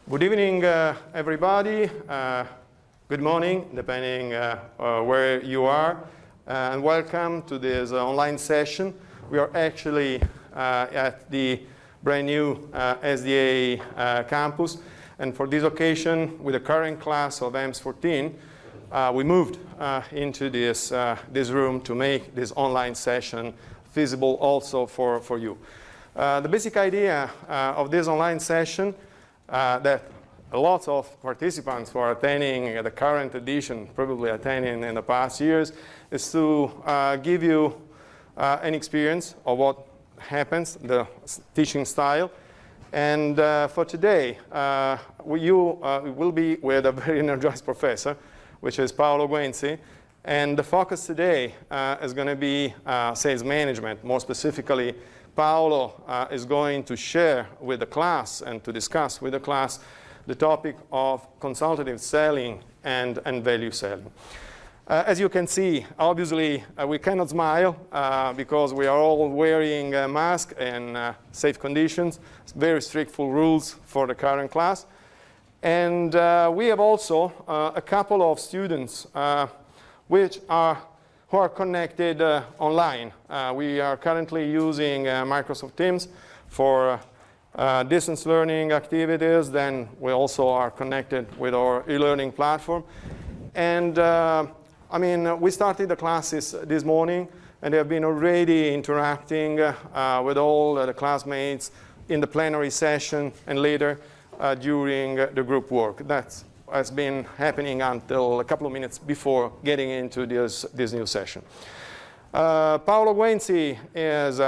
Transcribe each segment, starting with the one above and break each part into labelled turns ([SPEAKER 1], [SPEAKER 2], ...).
[SPEAKER 1] Good evening, everybody. Good morning, depending where you are. And welcome to this online session. We are actually at the brand new SDA campus. And for this occasion, with the current class of EMMS 14, we moved into this room to make this online session feasible also for you. The basic idea of this online session that a lot of participants who are attending the current edition, probably attending in the past years, is to give you an experience of what happens, the teaching style. And for today, you will be with a very energized professor, which is Paolo Guenzi. And the focus today is going to be sales management. More specifically, Paolo is going to share with the class and to discuss with the class the topic of consultative selling and value selling. As you can see, obviously, we cannot smile because we are all wearing a mask in safe conditions. It's very strict rules for the current class. And we have also a couple of students who are connected online. We are currently using Microsoft Teams for distance learning activities. Then we also are connected with our e-learning platform. And I mean, we started the classes this morning, and they have been already interacting with all the classmates in the plenary session and later during the group work. That has been happening until a couple of minutes before getting into this new session. Paolo Guenzi is,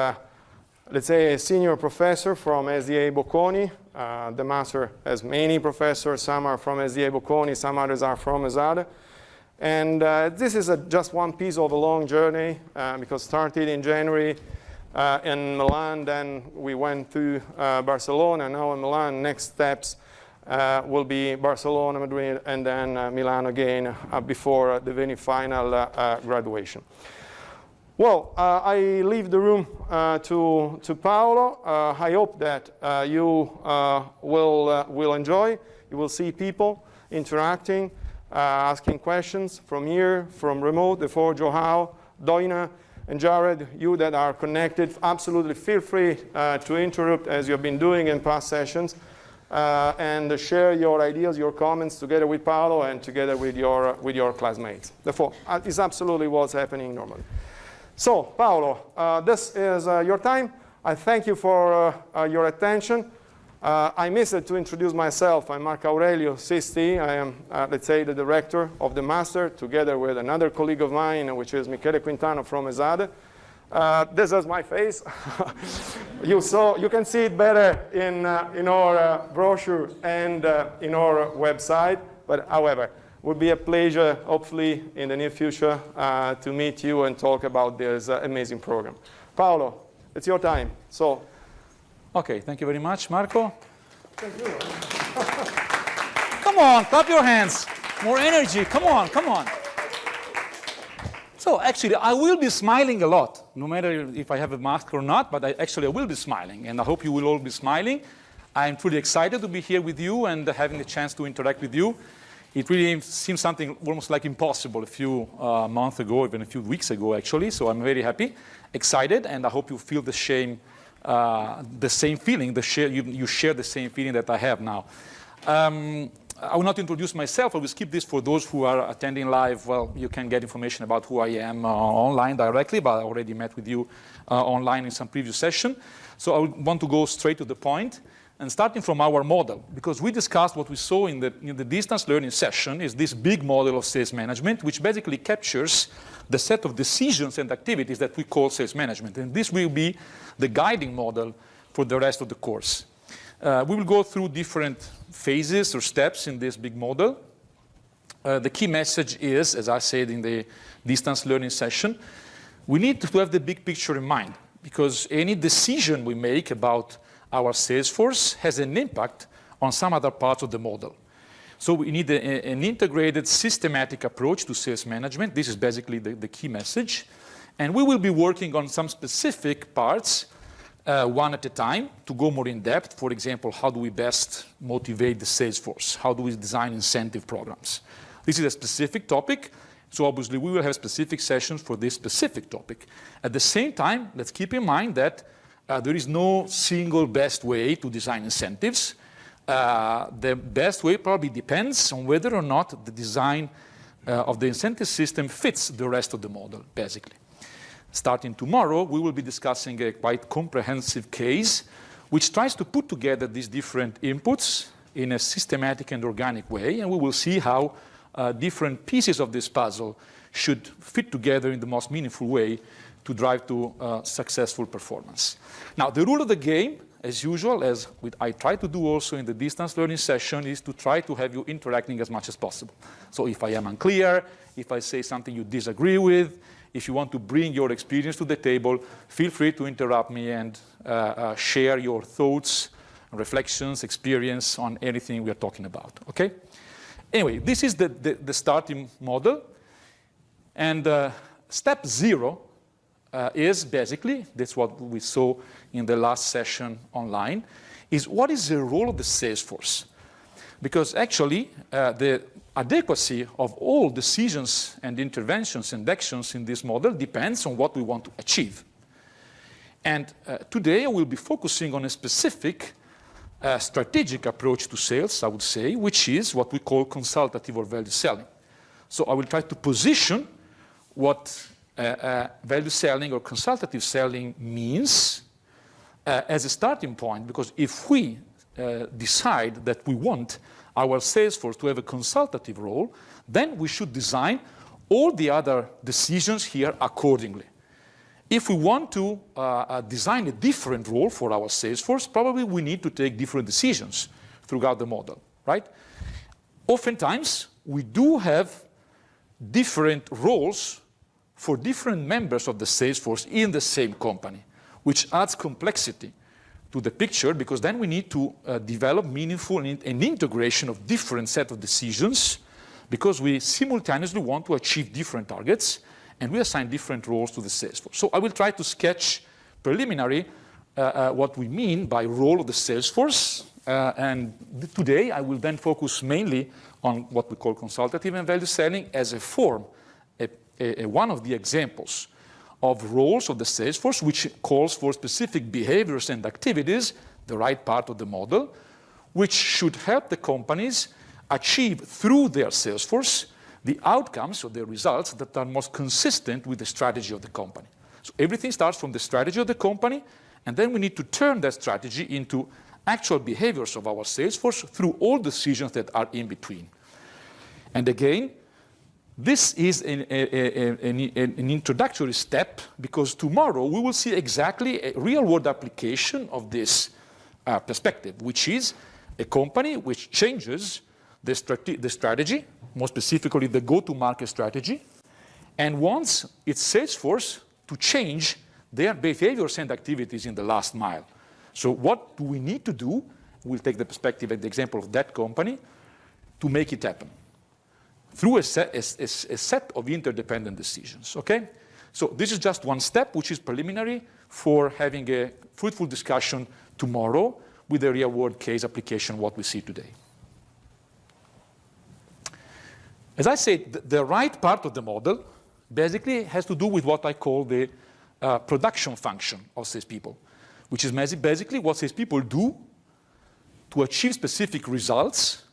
[SPEAKER 1] let's say, a senior professor from SDA Bocconi. The master has many professors. Some are from SDA Bocconi, some others are from ESADE. And this is just one piece of a long journey because started in January in Milan, then we went to Barcelona, now in Milan. Next steps will be Barcelona, Madrid, and then Milan again before the very final graduation. Well, I leave the room to Paolo. I hope that you will enjoy. You will see people interacting, asking questions from here, from remote, therefore Joao, Doina, and Jared, you that are connected, absolutely feel free to interrupt as you have been doing in past sessions and share your ideas, your comments together with Paolo and together with your classmates. Therefore, it's absolutely what's happening normally. So, Paolo, this is your time. I thank you for your attention. I missed to introduce myself. I'm Marco Aurelio Sisti. I am, let's say, the director of the master, together with another colleague of mine, which is Michele Quintano from ESADE. This is my face. You can see it better in our brochure and in our website. But however, it would be a pleasure, hopefully, in the near future, to meet you and talk about this amazing program. Paolo, it's your time. So.
[SPEAKER 2] Okay, thank you very much, Marco.
[SPEAKER 1] Thank you.
[SPEAKER 2] Come on, clap your hands. More energy, come on, come on. So actually, I will be smiling a lot, no matter if I have a mask or not, but I will be smiling, and I hope you will all be smiling. I'm truly excited to be here with you and having the chance to interact with you. It really seems something almost like impossible a few months ago, even a few weeks ago, actually. So I'm very happy, excited, and I hope you feel the same feeling, you share the same feeling that I have now. I will not introduce myself. I will skip this for those who are attending live. Well, you can get information about who I am online directly, but I already met with you online in some previous session. So I want to go straight to the point. And starting from our model, because we discussed what we saw in the distance learning session is this big model of sales management, which basically captures the set of decisions and activities that we call sales management. And this will be the guiding model for the rest of the course. We will go through different phases or steps in this big model. The key message is, as I said in the distance learning session, we need to have the big picture in mind, because any decision we make about our sales force has an impact on some other parts of the model. So we need an integrated, systematic approach to sales management. This is basically the key message. And we will be working on some specific parts one at a time to go more in depth. For example, how do we best motivate the sales force? How do we design incentive programs? This is a specific topic, so obviously we will have specific sessions for this specific topic. At the same time, let's keep in mind that there is no single best way to design incentives. The best way probably depends on whether or not the design of the incentive system fits the rest of the model, basically. Starting tomorrow, we will be discussing a quite comprehensive case which tries to put together these different inputs in a systematic and organic way, and we will see how different pieces of this puzzle should fit together in the most meaningful way to drive to successful performance. Now, the rule of the game, as usual, as I try to do also in the distance learning session, is to try to have you interacting as much as possible. So if I am unclear, if I say something you disagree with, if you want to bring your experience to the table, feel free to interrupt me and share your thoughts, reflections, experience on anything we are talking about, okay? Anyway, this is the starting model. And step 0 is basically, that's what we saw in the last session online, is what is the role of the sales force? Because actually, the adequacy of all decisions and interventions and actions in this model depends on what we want to achieve. And today I will be focusing on a specific strategic approach to sales, I would say, which is what we call consultative or value selling. So I will try to position what value selling or consultative selling means as a starting point, because if we decide that we want our sales force to have a consultative role, then we should design all the other decisions here accordingly. If we want to design a different role for our sales force, probably we need to take different decisions throughout the model, right? Oftentimes, we do have different roles for different members of the sales force in the same company, which adds complexity to the picture, because then we need to develop meaningful and integration of different set of decisions, because we simultaneously want to achieve different targets, and we assign different roles to the sales force. So I will try to sketch preliminary what we mean by role of the sales force, and today I will then focus mainly on what we call consultative and value selling as a form, one of the examples of roles of the sales force, which calls for specific behaviors and activities, the right part of the model, which should help the companies achieve through their sales force the outcomes or the results that are most consistent with the strategy of the company. So everything starts from the strategy of the company, and then we need to turn that strategy into actual behaviors of our sales force through all decisions that are in between. And again, this is an introductory step, because tomorrow we will see exactly a real-world application of this perspective, which is a company which changes the strategy, more specifically the go-to-market strategy, and wants its sales force to change their behaviors and activities in the last mile. So what do we need to do? We'll take the perspective and the example of that company to make it happen through a set of interdependent decisions, okay? So this is just one step, which is preliminary for having a fruitful discussion tomorrow with a real-world case application, what we see today. As I said, the right part of the model basically has to do with what I call the production function of salespeople, which is basically what salespeople do to achieve specific results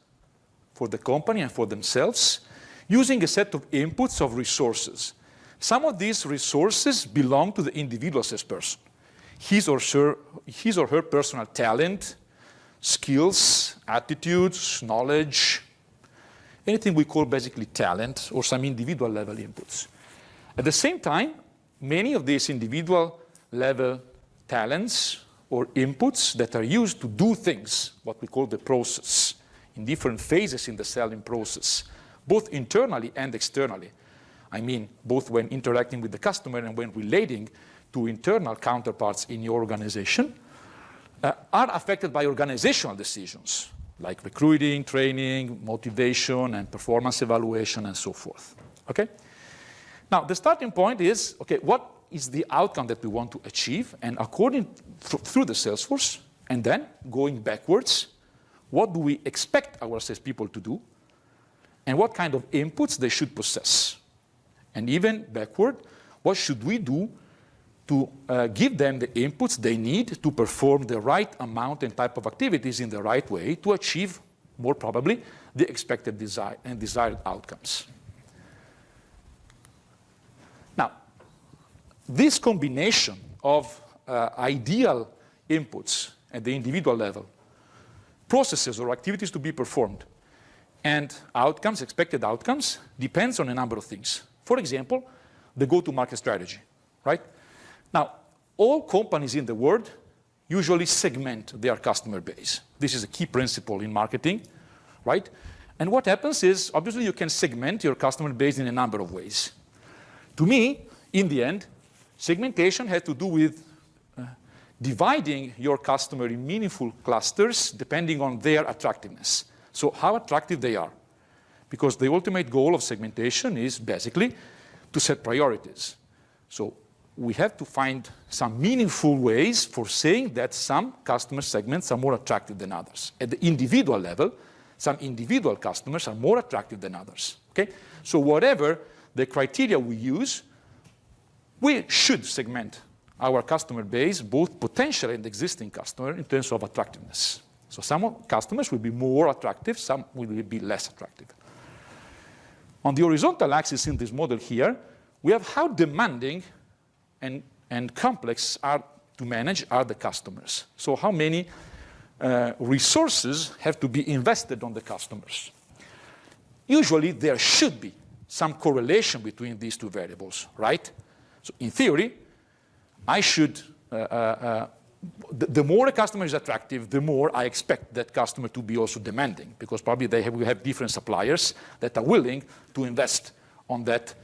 [SPEAKER 2] for the company and for themselves, using a set of inputs of resources. Some of these resources belong to the individual salesperson. His or her personal talent, skills, attitudes, knowledge, anything we call basically talent, or some individual level inputs. At the same time, many of these individual level talents or inputs that are used to do things, what we call the process, in different phases in the selling process, both internally and externally. I mean, both when interacting with the customer and when relating to internal counterparts in your organization, are affected by organizational decisions, like recruiting, training, motivation, and performance evaluation, and so forth, okay? Now, the starting point is, okay, what is the outcome that we want to achieve, and according through the sales force, and then going backwards, what do we expect our salespeople to do, and what kind of inputs they should possess. And even backward, what should we do to give them the inputs they need to perform the right amount and type of activities in the right way to achieve, more probably, the expected desired outcomes. Now, this combination of ideal inputs at the individual level, processes or activities to be performed, and outcomes, expected outcomes, depends on a number of things. For example, the go-to-market strategy, right? Now, all companies in the world usually segment their customer base. This is a key principle in marketing, right? And what happens is, obviously, you can segment your customer base in a number of ways. To me, in the end, segmentation has to do with dividing your customer in meaningful clusters depending on their attractiveness. So how attractive they are. Because the ultimate goal of segmentation is basically to set priorities. So we have to find some meaningful ways for saying that some customer segments are more attractive than others. At the individual level, some individual customers are more attractive than others. Okay? So whatever the criteria we use, we should segment our customer base, both potential and existing customer, in terms of attractiveness. So some customers will be more attractive, some will be less attractive. On the horizontal axis in this model here, we have how demanding and complex are to manage are the customers. So how many resources have to be invested on the customers. Usually there should be some correlation between these two variables, right? So in theory, I should, the more a customer is attractive, the more I expect that customer to be also demanding, because probably we have different suppliers that are willing to invest on that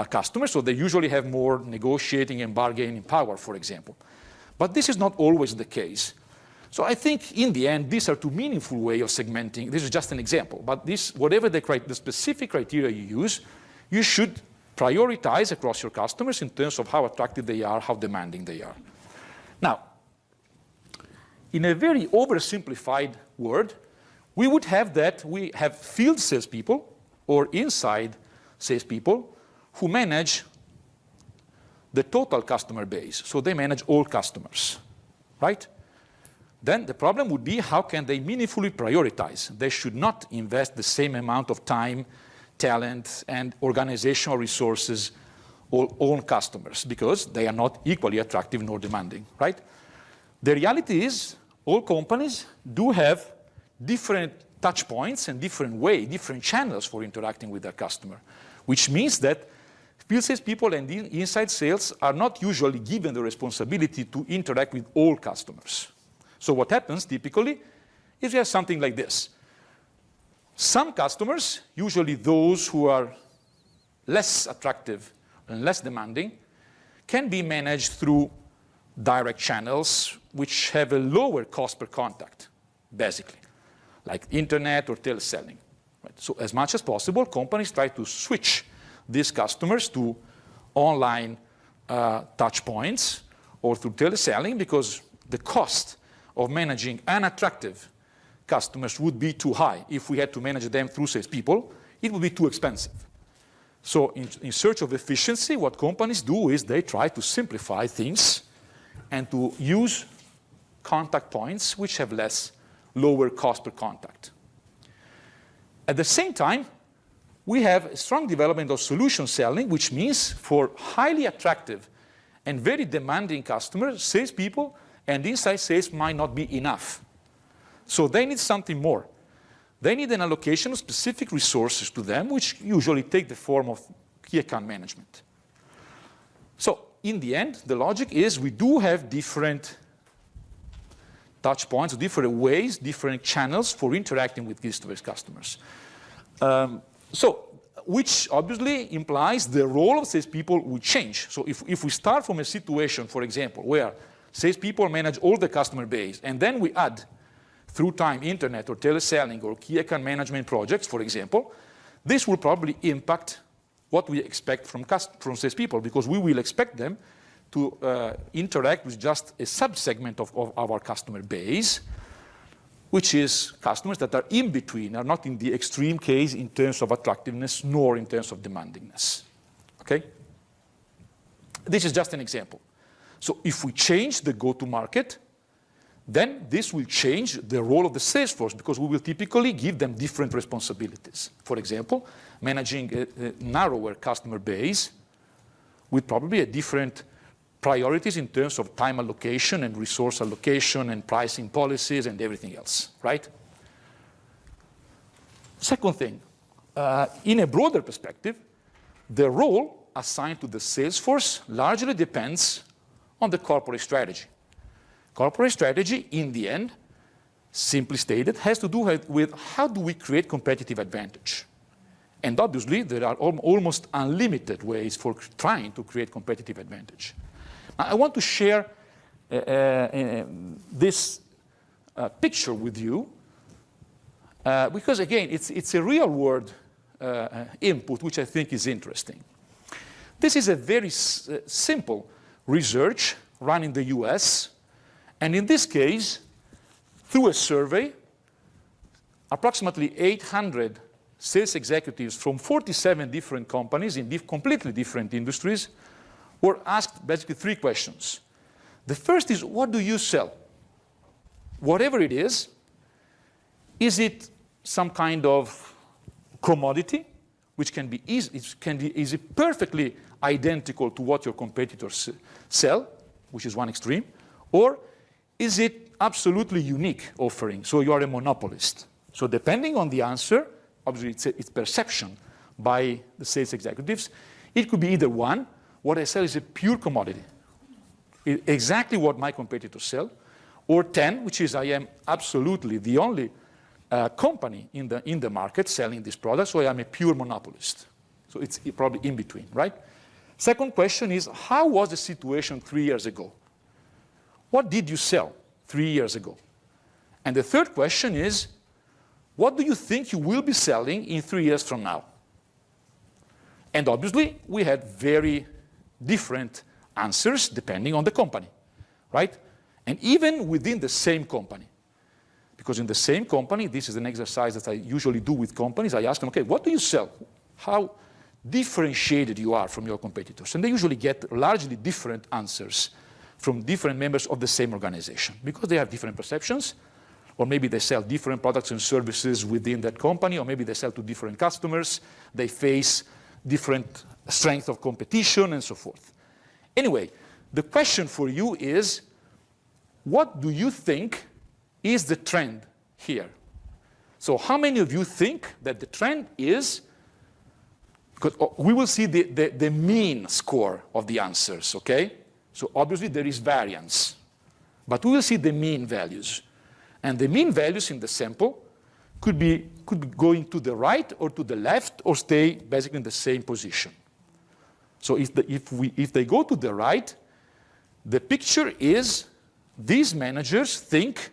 [SPEAKER 2] customer, so they usually have more negotiating and bargaining power, for example. But this is not always the case. So I think in the end, these are two meaningful ways of segmenting. This is just an example, but this, whatever the specific criteria you use, you should prioritize across your customers in terms of how attractive they are, how demanding they are. Now, in a very oversimplified word, we would have that we have field salespeople or inside salespeople who manage the total customer base. So they manage all customers, right? Then the problem would be how can they meaningfully prioritize? They should not invest the same amount of time, talent, and organizational resources on customers because they are not equally attractive nor demanding, right? The reality is all companies do have different touch points and different channels for interacting with their customer, which means that field sales people and inside sales are not usually given the responsibility to interact with all customers. So what happens typically is you have something like this. Some customers, usually those who are less attractive and less demanding, can be managed through direct channels which have a lower cost per contact, basically, like internet or teleselling. Right? So as much as possible, companies try to switch these customers to online touch points or through teleselling because the cost of managing unattractive customers would be too high. If we had to manage them through salespeople, it would be too expensive. So in search of efficiency, what companies do is they try to simplify things and to use contact points which have lower cost per contact. At the same time, we have a strong development of solution selling, which means for highly attractive and very demanding customers, salespeople and inside sales might not be enough. So they need something more. They need an allocation of specific resources to them, which usually take the form of key account management. So in the end, the logic is we do have different touch points, different ways, different channels for interacting with these customers. Which obviously implies the role of salespeople will change. So if we start from a situation, for example, where salespeople manage all the customer base, and then we add through time internet or teleselling or key account management projects, for example, this will probably impact what we expect from salespeople because we will expect them to interact with just a subsegment of our customer base, which is customers that are in between, are not in the extreme case in terms of attractiveness, nor in terms of demandingness. Okay? This is just an example. So if we change the go-to-market, then this will change the role of the sales force, because we will typically give them different responsibilities. For example, managing a narrower customer base with probably a different priorities in terms of time allocation and resource allocation and pricing policies and everything else, right? Second thing, in a broader perspective, the role assigned to the sales force largely depends on the corporate strategy. Corporate strategy, in the end, simply stated, has to do with how do we create competitive advantage. And obviously, there are almost unlimited ways for trying to create competitive advantage. Now, I want to share this picture with you because, again, it's a real-world input, which I think is interesting. This is a very simple research run in the US. And in this case, through a survey, approximately 800 sales executives from 47 different companies in completely different industries were asked basically 3 questions. The first is, what do you sell? Whatever it is it some kind of commodity, which can be easy, perfectly identical to what your competitors sell, which is one extreme, or is it absolutely unique offering, so you are a monopolist? So depending on the answer, obviously it's perception by the sales executives, it could be either one, what I sell is a pure commodity, exactly what my competitors sell, or 10, which is I am absolutely the only company in the market selling this product, so I am a pure monopolist. So it's probably in between, right? Second question is, how was the situation 3 years ago? What did you sell 3 years ago? And the third question is, what do you think you will be selling in 3 years from now? And obviously, we had very different answers depending on the company, right? And even within the same company. Because in the same company, this is an exercise that I usually do with companies. I ask them, okay, what do you sell? How differentiated you are from your competitors? And they usually get largely different answers from different members of the same organization because they have different perceptions, or maybe they sell different products and services within that company, or maybe they sell to different customers, they face different strength of competition, and so forth. Anyway, the question for you is, what do you think is the trend here? So how many of you think that the trend is, because we will see the mean score of the answers, okay? So obviously there is variance, but we will see the mean values. And the mean values in the sample could be going to the right or to the left or stay basically in the same position. So if they go to the right, the picture is these managers think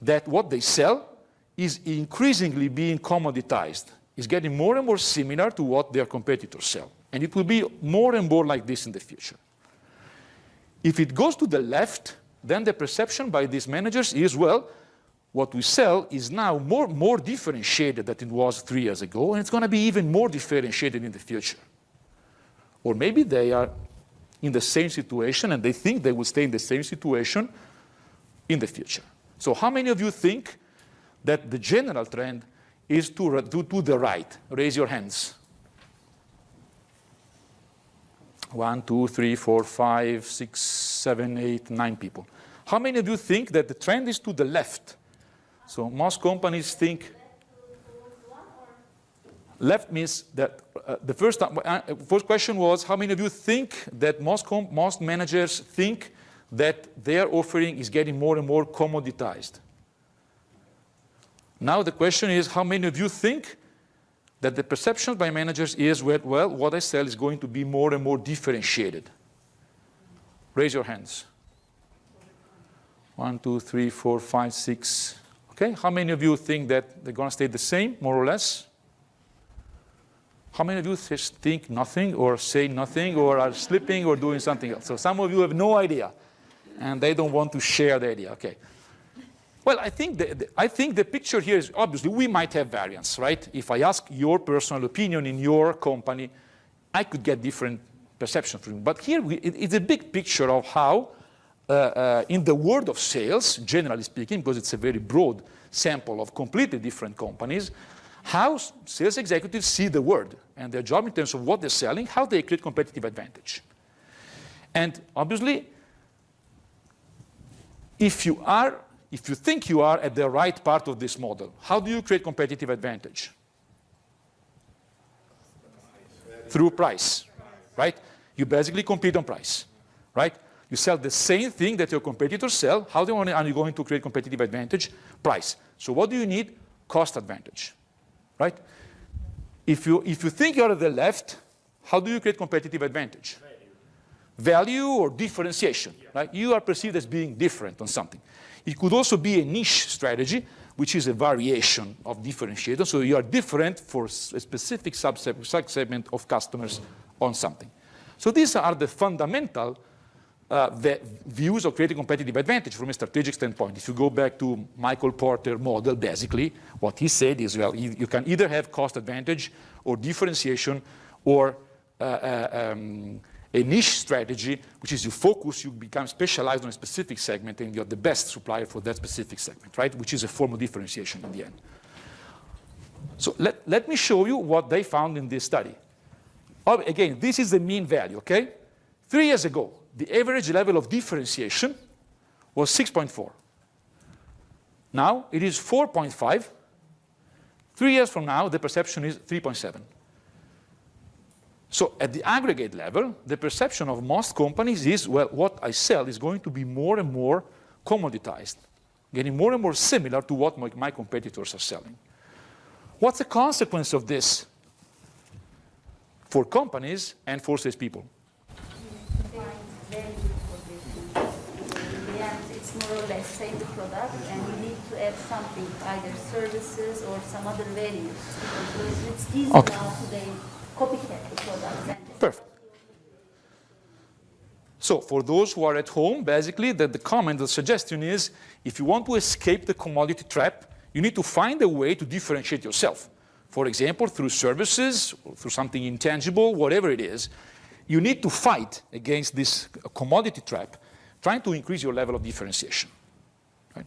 [SPEAKER 2] that what they sell is increasingly being commoditized, is getting more and more similar to what their competitors sell. And it will be more and more like this in the future. If it goes to the left, then the perception by these managers is, well, what we sell is now more differentiated than it was 3 years ago, and it's going to be even more differentiated in the future. Or maybe they are in the same situation and they think they will stay in the same situation in the future. So how many of you think that the general trend is to the right? Raise your hands. 1, 2, 3, 4, 5, 6, 7, 8, 9 people. How many of you think that the trend is to the left? So most companies think left means that the first question was, how many of you think that most managers think that their offering is getting more and more commoditized? Now the question is, how many of you think that the perception by managers is, well, what I sell is going to be more and more differentiated? Raise your hands. 1, 2, 3, 4, 5, 6. Okay, how many of you think that they're going to stay the same, more or less? How many of you think nothing or say nothing or are sleeping or doing something else? So some of you have no idea, and they don't want to share the idea. Okay. Well, I think the picture here is obviously we might have variance, right? If I ask your personal opinion in your company, I could get different perceptions from you. But here it's a big picture of how, in the world of sales, generally speaking, because it's a very broad sample of completely different companies, how sales executives see the world and their job in terms of what they're selling, how they create competitive advantage. And obviously, if you think you are at the right part of this model, how do you create competitive advantage? Through price, right? You basically compete on price, right? You sell the same thing that your competitors sell. How are you going to create competitive advantage? Price. So what do you need? Cost advantage, right? If you think you're at the left, how do you create competitive advantage? Value or differentiation, right? You are perceived as being different on something. It could also be a niche strategy, which is a variation of differentiator. So you are different for a specific subsegment of customers on something. So these are the fundamental views of creating competitive advantage from a strategic standpoint. If you go back to Michael Porter's model, basically, what he said is, well, you can either have cost advantage or differentiation or a niche strategy, which is you focus, you become specialized on a specific segment, and you're the best supplier for that specific segment, right? Which is a form of differentiation in the end. So let me show you what they found in this study. Again, this is the mean value, okay? 3 years ago, the average level of differentiation was 6.4. Now it is 4.5. 3 years from now, the perception is 3.7. So at the aggregate level, the perception of most companies is, well, what I sell is going to be more and more commoditized, getting more and more similar to what my competitors are selling. What's the consequence of this for companies and for salespeople?
[SPEAKER 3] It's more or less same the product, and you need to add something, either services or some other values. Because it's easy now today copycat the products.
[SPEAKER 2] Perfect. So for those who are at home, basically the comment, the suggestion is, if you want to escape the commodity trap, you need to find a way to differentiate yourself. For example, through services, through something intangible, whatever it is. You need to fight against this commodity trap, trying to increase your level of differentiation. Right?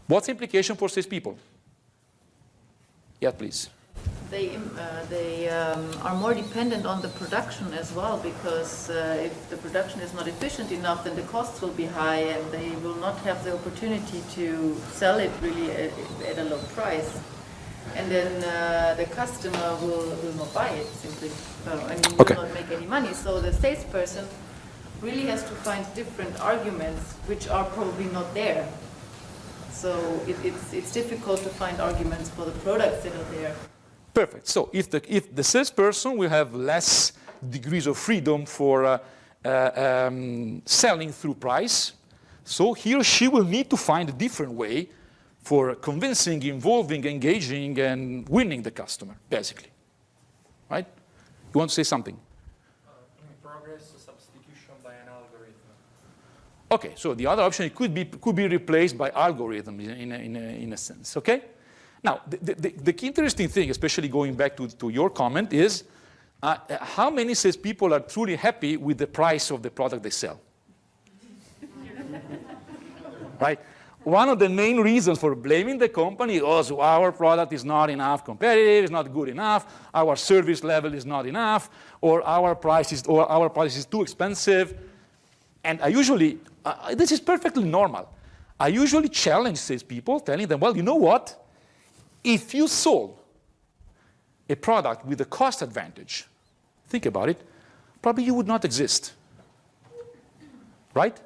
[SPEAKER 2] What's the implication for salespeople? Yeah, please.
[SPEAKER 4] They are more dependent on the production as well, because if the production is not efficient enough, then the costs will be high, and they will not have the opportunity to sell it really at a low price. And then the customer will not buy it simply. Will not make any money. So the salesperson really has to find different arguments which are probably not there. So it's difficult to find arguments for the products that are there.
[SPEAKER 2] Perfect. So if the salesperson will have less degrees of freedom for selling through price, so he or she will need to find a different way for convincing, involving, engaging, and winning the customer, basically. Right? You want to say something?
[SPEAKER 5] In progress, a substitution by an algorithm.
[SPEAKER 2] Okay, so the other option, it could be replaced by algorithm in a sense, okay? Now, the key interesting thing, especially going back to your comment, is how many salespeople are truly happy with the price of the product they sell? Right? One of the main reasons for blaming the company is, oh, our product is not enough competitive, it's not good enough, our service level is not enough, or our price is too expensive. And I usually, this is perfectly normal. I usually challenge salespeople, telling them, well, you know what? If you sold a product with a cost advantage, think about it, probably you would not exist. Right?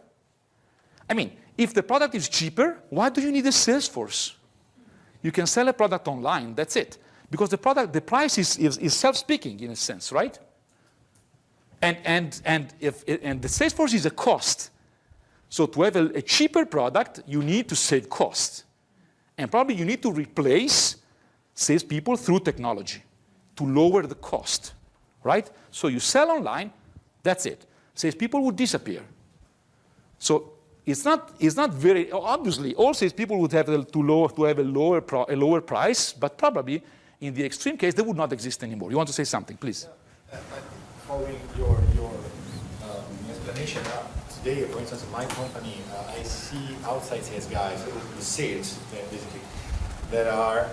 [SPEAKER 2] I mean, if the product is cheaper, why do you need a sales force? You can sell a product online, that's it. Because the price is self-speaking in a sense, right? And the sales force is a cost. So to have a cheaper product, you need to save cost. And probably you need to replace salespeople through technology to lower the cost, right? So you sell online, that's it. Salespeople would disappear. So it's not very, obviously, all salespeople would have to have a lower price, but probably in the extreme case, they would not exist anymore. You want to say something, please?
[SPEAKER 6] Following your explanation, today, for instance, in my company, I see outside sales guys, the sales, basically, that are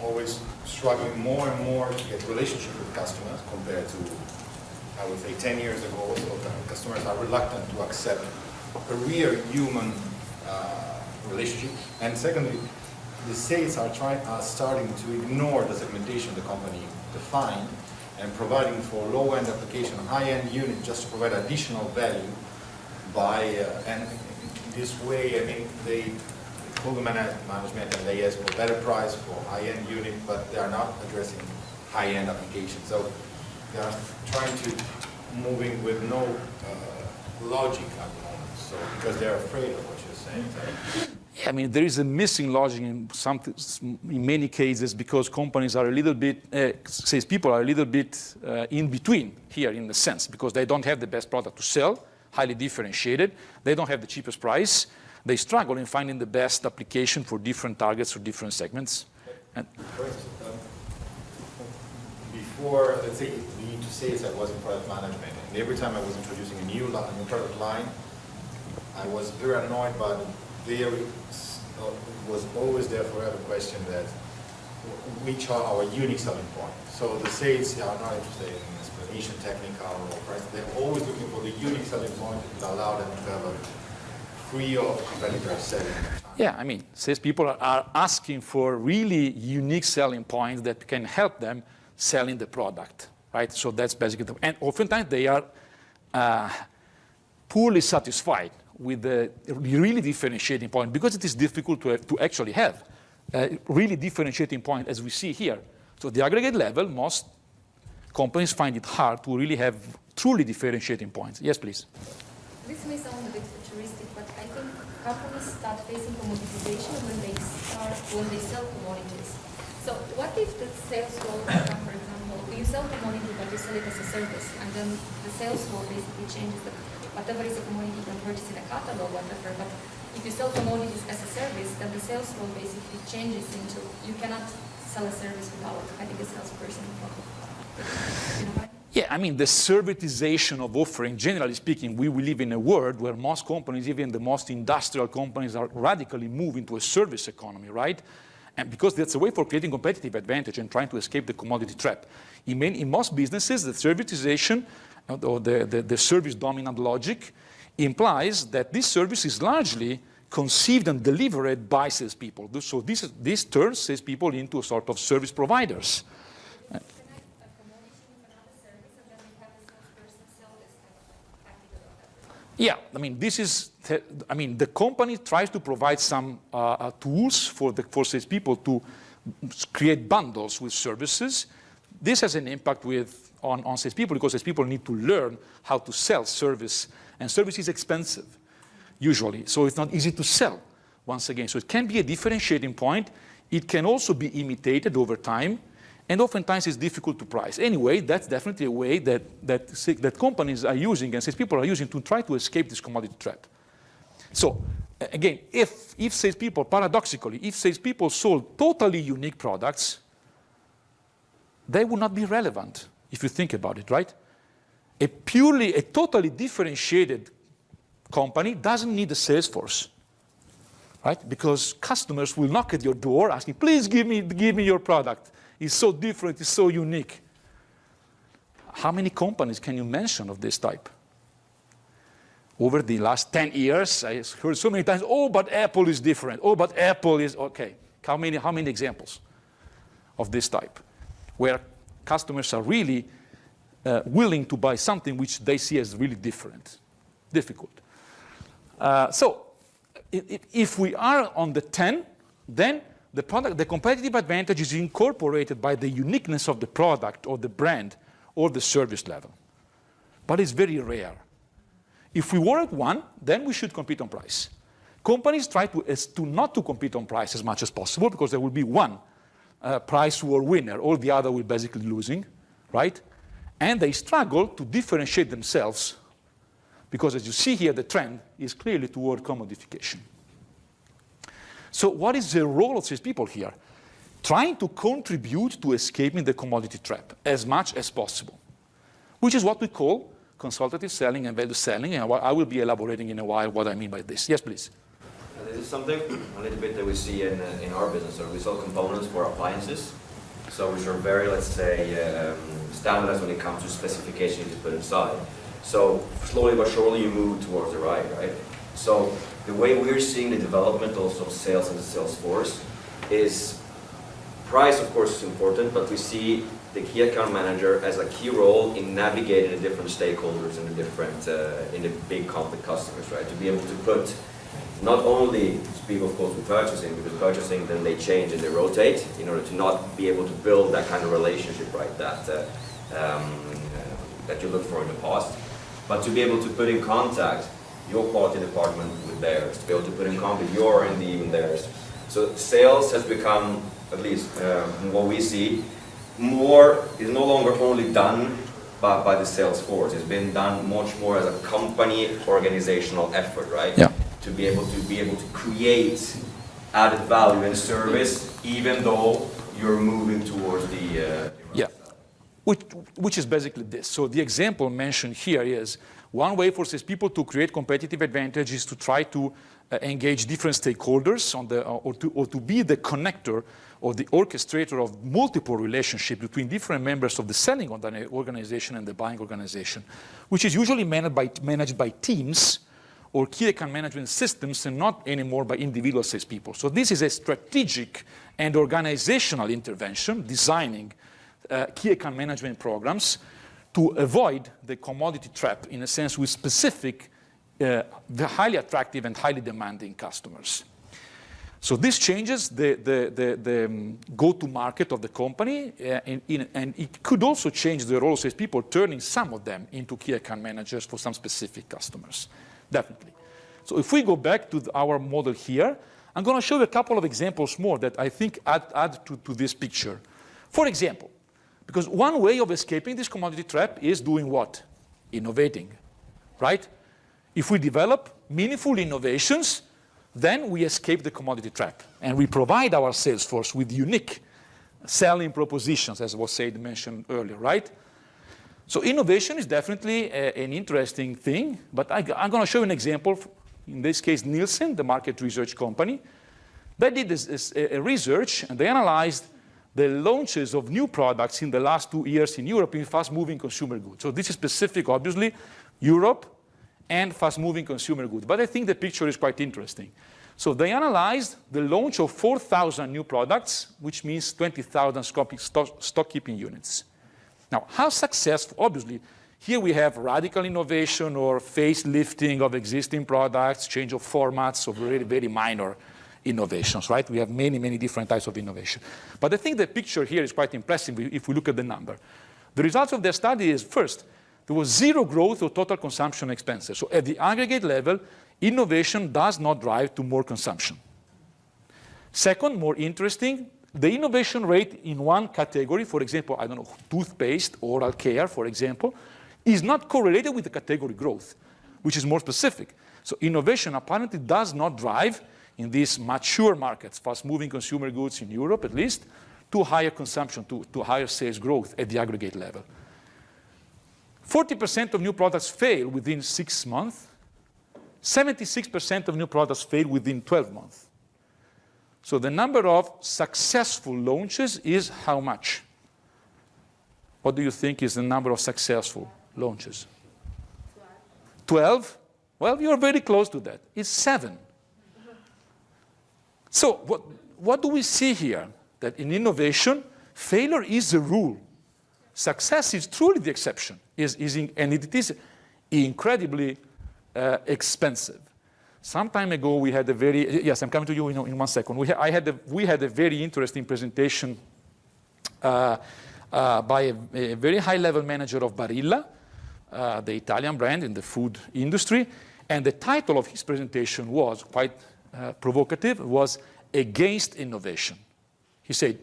[SPEAKER 6] always struggling more and more to get relationship with customers compared to, I would say, 10 years ago. So customers are reluctant to accept a real human relationship. And secondly, the sales are starting to ignore the segmentation the company defined and providing for low-end application, high-end unit just to provide additional value by, and this way, I mean, they pull the management and they ask for better price for high-end unit, but they are not addressing high-end applications. So they are trying to moving with no logic at the moment. So because they're afraid of what you're saying.
[SPEAKER 2] Yeah, I mean, there is a missing logic in many cases because companies are a little bit, salespeople are a little bit in between here in the sense because they don't have the best product to sell, highly differentiated. They don't have the cheapest price. They struggle in finding the best application for different targets or different segments. And
[SPEAKER 6] first, before, let's say, we need to say I was in product management, and every time I was introducing a new product line, I was very annoyed by the was always there forever question that which are our unique selling points. So the sales are not interested in explanation, technical, or price. They're always looking for the unique selling point that will allow them to have a free of competitor selling.
[SPEAKER 2] yeah, I mean, salespeople are asking for really unique selling points that can help them selling the product, right? So that's basically, and oftentimes they are poorly satisfied with the really differentiating point because it is difficult to actually have a really differentiating point as we see here. So the aggregate level, most companies find it hard to really have truly differentiating points. Yes, please.
[SPEAKER 7] This may sound a bit futuristic, but I think companies start facing commoditization when they sell commodities. So what if the sales role, for example, you sell commodity but you sell it as a service, and then the sales role basically changes whatever is a commodity you can purchase in a catalog, whatever, but if you sell commodities as a service, then the sales role basically changes into, you cannot sell a service without having a salesperson involved. You know what?
[SPEAKER 2] Yeah, I mean, the servitization of offering, generally speaking, we live in a world where most companies, even the most industrial companies, are radically moving to a service economy, right? And because that's a way for creating competitive advantage and trying to escape the commodity trap. In most businesses, the servitization or the service dominant logic implies that this service is largely conceived and delivered by salespeople. So this turns salespeople into a sort of service providers. Yeah, I mean, the company tries to provide some tools for salespeople to create bundles with services. This has an impact on salespeople because salespeople need to learn how to sell service, and service is expensive, usually. So it's not easy to sell, once again. So it can be a differentiating point. It can also be imitated over time, and oftentimes it's difficult to price. Anyway, that's definitely a way that companies are using and salespeople are using to try to escape this commodity trap. So again, if salespeople, paradoxically, if salespeople sold totally unique products, they would not be relevant, if you think about it, right? A totally differentiated company doesn't need a sales force, right? Because customers will knock at your door asking, please give me your product. It's so different, it's so unique. How many companies can you mention of this type? Over the last 10 years, I heard so many times, oh, but Apple is different. Oh, but Apple is, okay. How many examples of this type? Where customers are really willing to buy something which they see as really difficult. So if we are on the 10, then the competitive advantage is incorporated by the uniqueness of the product or the brand or the service level. But it's very rare. If we were at 1, then we should compete on price. Companies try to not to compete on price as much as possible because there will be one price war winner. All the other will basically losing, right? And they struggle to differentiate themselves because, as you see here, the trend is clearly toward commodification. So what is the role of these people here? Trying to contribute to escaping the commodity trap as much as possible, which is what we call consultative selling and value selling, and I will be elaborating in a while what I mean by this. Yes, please.
[SPEAKER 8] This is something a little bit that we see in our business. So we sell components for appliances, so which are very, let's say, standardized when it comes to specifications you put inside. So slowly but surely you move towards the right? So the way we're seeing the development also of sales and the sales force is price, of course, is important, but we see the key account manager as a key role in navigating the different stakeholders and the different, in the big complex customers, right? To be able to put, not only speak, of course, with purchasing, because purchasing, then they change and they rotate in order to not be able to build that kind of relationship, right, that you look for in the past. But to be able to put in contact your quality department with theirs, to be able to put in contact your R&D with theirs. So sales has become, at least what we see, more is no longer only done by the sales force. It's been done much more as a company organizational effort, right?
[SPEAKER 2] Yeah.
[SPEAKER 8] To be able to create added value and service, even though you're moving towards the
[SPEAKER 2] yeah. Which is basically this. So the example mentioned here is one way for these people to create competitive advantage is to try to engage different stakeholders on the, or to be the connector or the orchestrator of multiple relationships between different members of the selling organization and the buying organization, which is usually managed by teams or key account management systems and not anymore by individual salespeople. So this is a strategic and organizational intervention, designing key account management programs to avoid the commodity trap, in a sense, with specific, the highly attractive and highly demanding customers. So this changes the go-to-market of the company, and it could also change the role of salespeople, turning some of them into key account managers for some specific customers, definitely. So if we go back to our model here, I'm going to show you a couple of examples more that I think add to this picture. For example, because one way of escaping this commodity trap is doing what? Innovating, right? If we develop meaningful innovations, then we escape the commodity trap. And we provide our sales force with unique selling propositions, as was mentioned earlier, right? So innovation is definitely an interesting thing, but I'm going to show you an example. In this case, Nielsen, the market research company, they did a research, and they analyzed the launches of new products in the last 2 years in Europe in fast-moving consumer goods. So this is specific, obviously, Europe and fast-moving consumer goods. But I think the picture is quite interesting. So they analyzed the launch of 4,000 new products, which means 20,000 stock-keeping units. Now, how successful, obviously, here we have radical innovation or facelifting of existing products, change of formats, or very, very minor innovations, right? We have many, many different types of innovation. But I think the picture here is quite impressive if we look at the number. The results of their study is, first, there was zero growth of total consumption expenses. So at the aggregate level, innovation does not drive to more consumption. Second, more interesting, the innovation rate in one category, for example, I don't know, toothpaste, oral care, for example, is not correlated with the category growth, which is more specific. So innovation apparently does not drive, in these mature markets, fast-moving consumer goods in Europe at least, to higher consumption, to higher sales growth at the aggregate level. 40% of new products fail within 6 months. 76% of new products fail within 12 months. So the number of successful launches is how much? What do you think is the number of successful launches? 12? Well, you're very close to that. It's 7. So what do we see here? That in innovation, failure is the rule. Success is truly the exception, and it is incredibly expensive. Some time ago, we had a very, yes, I'm coming to you in 1 second. We had a very interesting presentation by a very high-level manager of Barilla, the Italian brand in the food industry, and the title of his presentation was quite provocative, was Against Innovation. He said,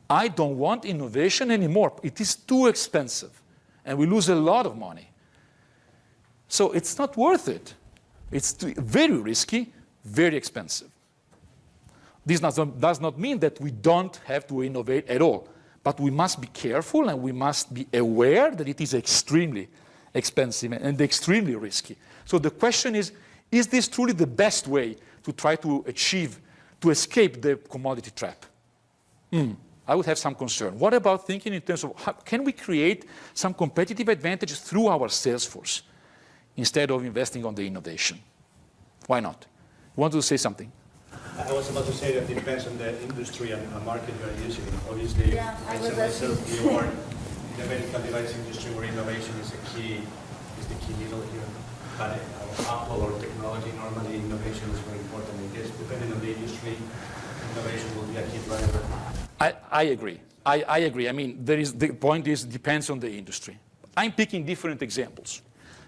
[SPEAKER 2] I don't want innovation anymore. It is too expensive, and we lose a lot of money. So it's not worth it. It's very risky, very expensive. This does not mean that we don't have to innovate at all, but we must be careful and we must be aware that it is extremely expensive and extremely risky. So the question is this truly the best way to try to escape the commodity trap? I would have some concern. What about thinking in terms of how can we create some competitive advantage through our sales force instead of investing on the innovation? Why not? You want to say something?
[SPEAKER 9] I was about to say that it depends on the industry and market you are using. Obviously,
[SPEAKER 3] Yeah, I was
[SPEAKER 9] myself, we work in the medical device industry where innovation is the key needle here. But Apple or technology, normally innovation is very important. I guess depending on the industry, innovation will be a key driver.
[SPEAKER 2] I agree. I agree. I mean, the point is depends on the industry. I'm picking different examples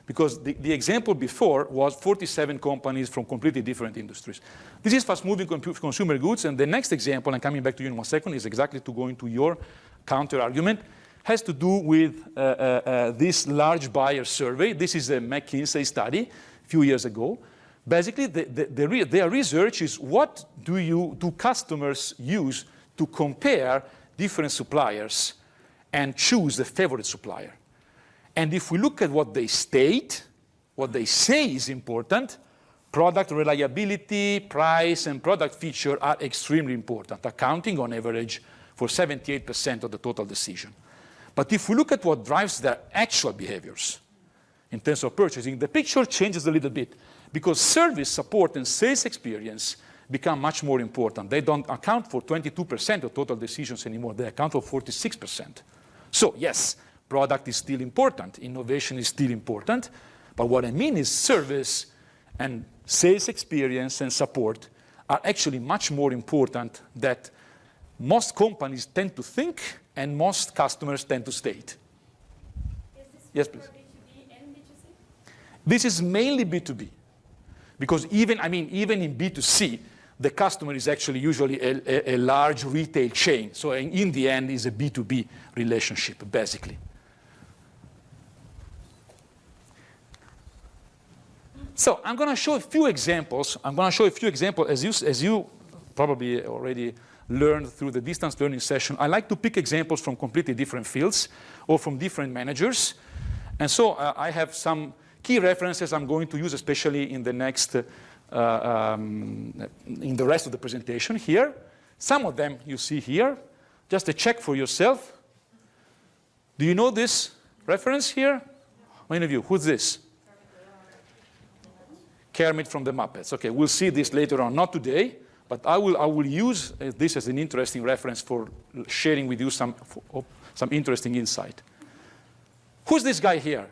[SPEAKER 2] because the example before was 47 companies from completely different industries. This is fast-moving consumer goods, and the next example, and coming back to you in 1 second, is exactly to go into your counter-argument, has to do with this large buyer survey. This is a McKinsey study a few years ago. Basically, their research is what do customers use to compare different suppliers and choose a favorite supplier. And if we look at what they state, what they say is important, product reliability, price, and product feature are extremely important, accounting on average for 78% of the total decision. But if we look at what drives their actual behaviors in terms of purchasing, the picture changes a little bit because service, support, and sales experience become much more important. They don't account for 22% of total decisions anymore. They account for 46%. So yes, product is still important. Innovation is still important. But what I mean is service and sales experience and support are actually much more important than most companies tend to think and most customers tend to state. Yes, please.
[SPEAKER 7] B2B and B2C?
[SPEAKER 2] This is mainly B2B. Because even in B2C, the customer is actually usually a large retail chain. So in the end, it's a B2B relationship, basically. So I'm going to show a few examples. As you probably already learned through the distance learning session. I like to pick examples from completely different fields or from different managers. And so I have some key references I'm going to use, especially in the next, in the rest of the presentation here. Some of them you see here. Just a check for yourself. Do you know this reference here? Many of you, who's this? Kermit from the Muppets. Okay, we'll see this later on, not today, but I will use this as an interesting reference for sharing with you some interesting insight. Who's this guy here?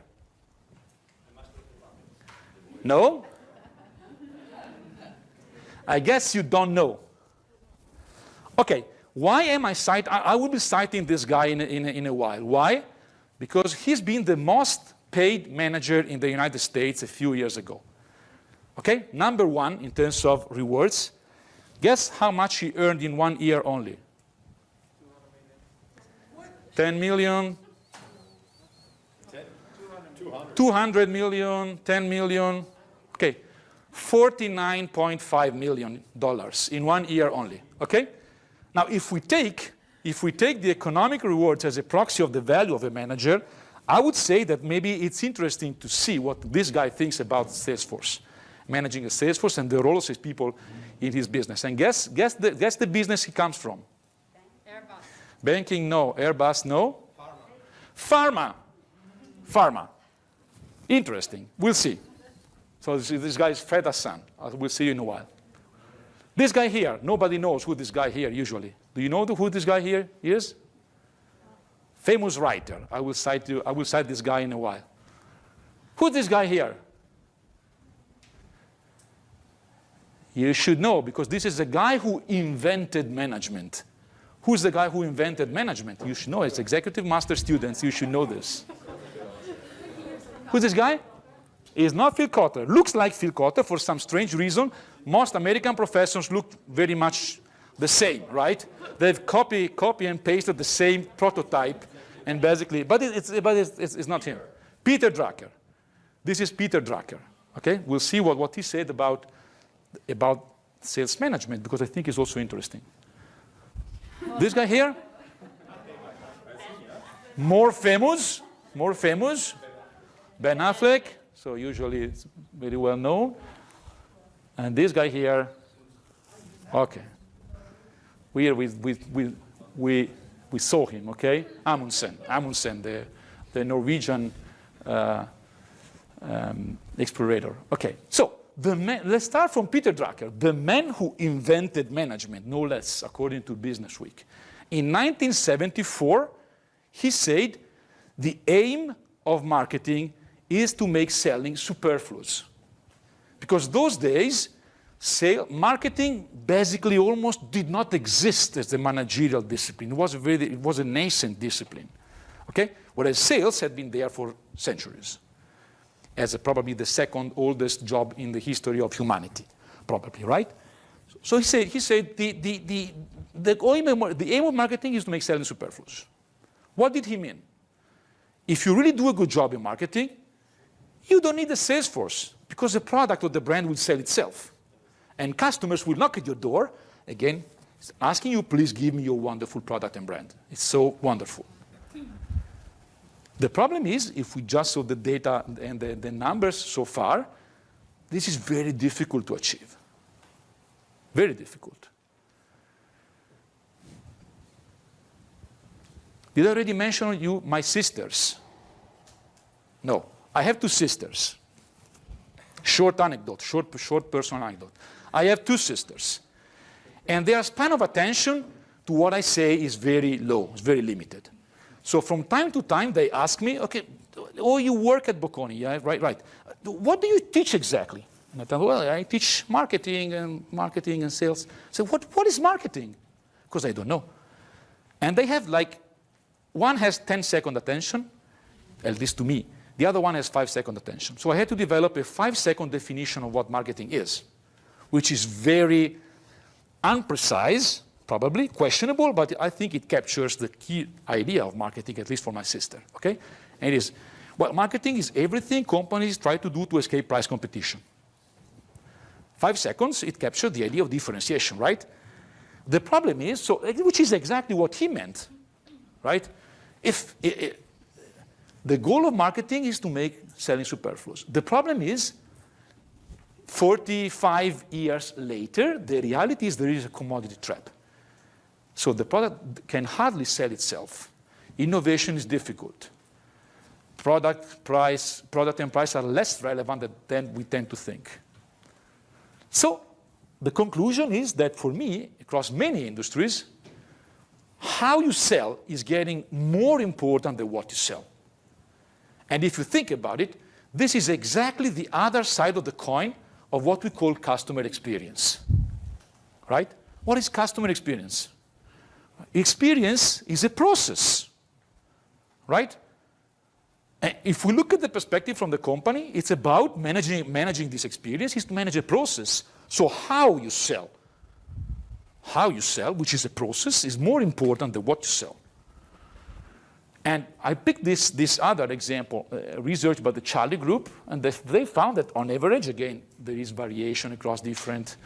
[SPEAKER 2] No? I guess you don't know. Okay, why am I citing? I will be citing this guy in a while. Why? Because he's been the most paid manager in the United States a few years ago. Okay, number one in terms of rewards. Guess how much he earned in 1 year only? 10 million? 200 million, 10 million. Okay, $49.5 million in 1 year only. Okay? Now, if we take the economic rewards as a proxy of the value of a manager, I would say that maybe it's interesting to see what this guy thinks about Salesforce, managing a Salesforce and the role of salespeople in his business. And guess the business he comes from?
[SPEAKER 7] Airbus.
[SPEAKER 2] Banking, no. Airbus, no. Pharma. Interesting. We'll see. So this guy is Fred Hassan. We'll see you in a while. This guy here, nobody knows who this guy here usually. Do you know who this guy here is? Famous writer. I will cite this guy in a while. Who's this guy here? You should know, because this is a guy who invented management. Who's the guy who invented management? You should know. It's executive master students. You should know this. Who's this guy? He's not Phil Cotter. Looks like Phil Cotter for some strange reason. Most American professors look very much the same, right? They've copy and pasted the same prototype, and basically, but it's not him. Peter Drucker. This is Peter Drucker. Okay, we'll see what he said about sales management, because I think it's also interesting. This guy here, more famous, Ben Affleck. So usually it's very well known. And this guy here, okay. We saw him, okay? Amundsen, the Norwegian explorator. Okay, so let's start from Peter Drucker, the man who invented management, no less, according to Business Week. In 1974, he said the aim of marketing is to make selling superfluous. Because those days, marketing basically almost did not exist as a managerial discipline. It was a nascent discipline, okay? Whereas sales had been there for centuries, as probably the second oldest job in the history of humanity, probably, right? So he said the aim of marketing is to make selling superfluous. What did he mean? If you really do a good job in marketing, you don't need a sales force, because the product or the brand will sell itself. And customers will knock at your door, again, asking you, please give me your wonderful product and brand. It's so wonderful. The problem is, if we just saw the data and the numbers so far, this is very difficult to achieve. Very difficult. Did I already mention you my sisters? No. I have two sisters. Short anecdote, short personal anecdote. I have two sisters. And their span of attention to what I say is very low, it's very limited. So from time to time, they ask me, okay, oh, you work at Bocconi, yeah, right. What do you teach exactly? And I tell them, well, I teach marketing and sales. So what is marketing? Because I don't know. And they have one has 10-second attention, at least to me. The other one has 5-second attention. So I had to develop a 5-second definition of what marketing is, which is very unprecise, probably questionable, but I think it captures the key idea of marketing, at least for my sister, okay? And it is, well, marketing is everything companies try to do to escape price competition. 5 seconds, it captured the idea of differentiation, right? The problem is, which is exactly what he meant, right? The goal of marketing is to make selling superfluous. The problem is, 45 years later, the reality is there is a commodity trap. So the product can hardly sell itself. Innovation is difficult. Product and price are less relevant than we tend to think. So the conclusion is that for me, across many industries, how you sell is getting more important than what you sell. And if you think about it, this is exactly the other side of the coin of what we call customer experience, right? What is customer experience? Experience is a process, right? And if we look at the perspective from the company, it's about managing this experience is to manage a process. So how you sell, which is a process, is more important than what you sell. And I picked this other example, research by the Charlie Group, and they found that on average, again, there is variation across different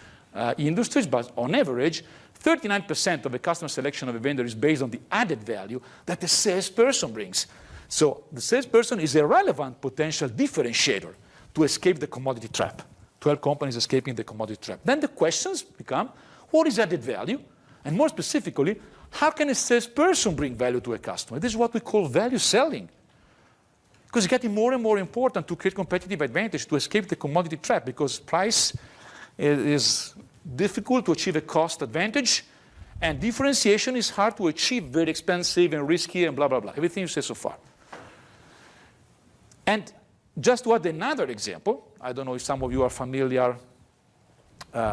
[SPEAKER 2] industries, but on average, 39% of the customer selection of a vendor is based on the added value that the salesperson brings. So the salesperson is a relevant potential differentiator to escape the commodity trap. 12 companies escaping the commodity trap. Then the questions become, what is added value? And more specifically, how can a salesperson bring value to a customer? This is what we call value selling. Because it's getting more and more important to create competitive advantage to escape the commodity trap, because price is difficult to achieve a cost advantage, and differentiation is hard to achieve, very expensive and risky and blah, blah, blah. Everything you say so far. And just to add another example, I don't know if some of you are familiar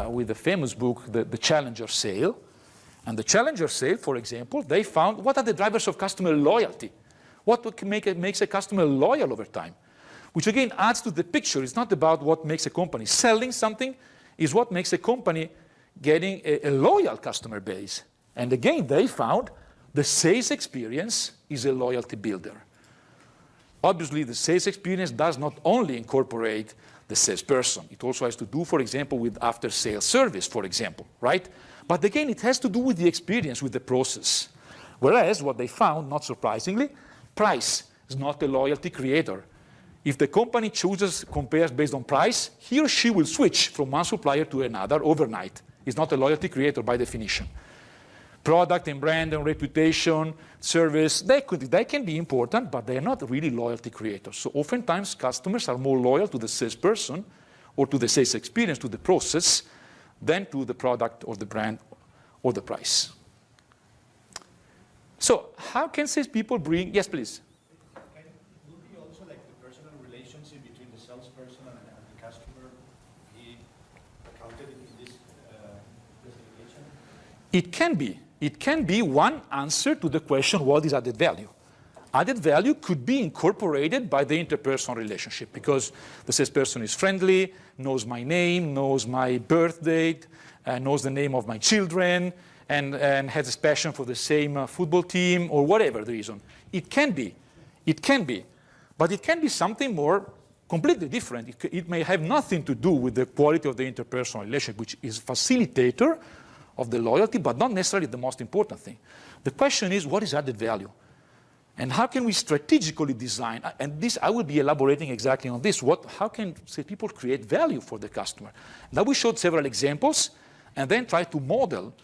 [SPEAKER 2] with the famous book, The Challenger Sale. And the Challenger Sale, for example, they found what are the drivers of customer loyalty? What makes a customer loyal over time? Which again adds to the picture. It's not about what makes a company selling something, it's what makes a company getting a loyal customer base. And again, they found the sales experience is a loyalty builder. Obviously, the sales experience does not only incorporate the salesperson. It also has to do, for example, with after-sales service, for example, right? But again, it has to do with the experience, with the process. Whereas what they found, not surprisingly, price is not a loyalty creator. If the company compares based on price, he or she will switch from one supplier to another overnight. It's not a loyalty creator by definition. Product and brand and reputation, service, they can be important, but they are not really loyalty creators. So oftentimes customers are more loyal to the salesperson or to the sales experience, to the process, than to the product or the brand or the price. So how can salespeople bring, yes please?
[SPEAKER 9] Will be also like the personal relationship between the salesperson and the customer be accounted in this specification?
[SPEAKER 2] It can be. It can be one answer to the question, what is added value? Added value could be incorporated by the interpersonal relationship because the salesperson is friendly, knows my name, knows my birth date, knows the name of my children, and has a passion for the same football team or whatever the reason. It can be. It can be. But it can be something more completely different. It may have nothing to do with the quality of the interpersonal relationship, which is facilitator of the loyalty, but not necessarily the most important thing. The question is, what is added value? And how can we strategically design, and this I will be elaborating exactly on this, how can people create value for the customer? Now we showed several examples, and then try to model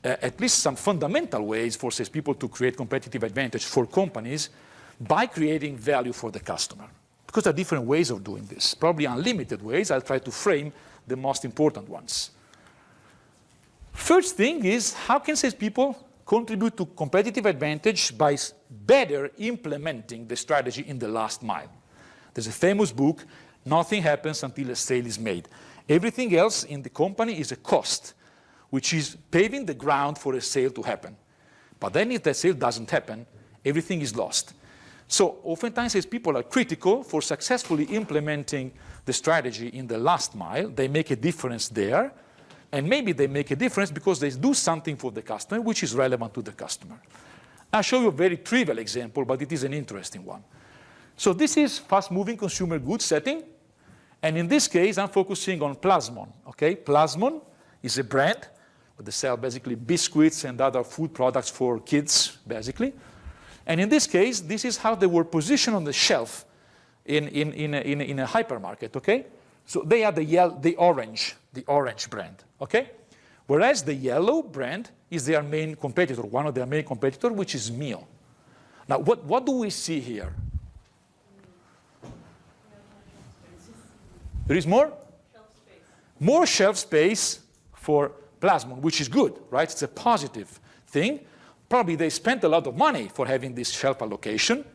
[SPEAKER 2] at least some fundamental ways for salespeople to create competitive advantage for companies by creating value for the customer. Because there are different ways of doing this, probably unlimited ways. I'll try to frame the most important ones. First thing is, how can salespeople contribute to competitive advantage by better implementing the strategy in the last mile? There's a famous book, Nothing Happens Until a Sale is Made. Everything else in the company is a cost, which is paving the ground for a sale to happen. But then if that sale doesn't happen, everything is lost. So oftentimes as people are critical for successfully implementing the strategy in the last mile, they make a difference there. And maybe they make a difference because they do something for the customer which is relevant to the customer. I'll show you a very trivial example, but it is an interesting one. So this is fast-moving consumer goods setting. And in this case, I'm focusing on Plasmon. Okay? Plasmon is a brand. They sell basically biscuits and other food products for kids, basically. And in this case, this is how they were positioned on the shelf in a hypermarket. Okay? So they are the orange brand, okay? Whereas the yellow brand is their main competitor, one of their main competitors, which is Mio. Now, what do we see here? There is more?
[SPEAKER 4] Shelf space.
[SPEAKER 2] More shelf space for Plasmon, which is good, right? It's a positive thing. Probably they spent a lot of money for having this shelf allocation.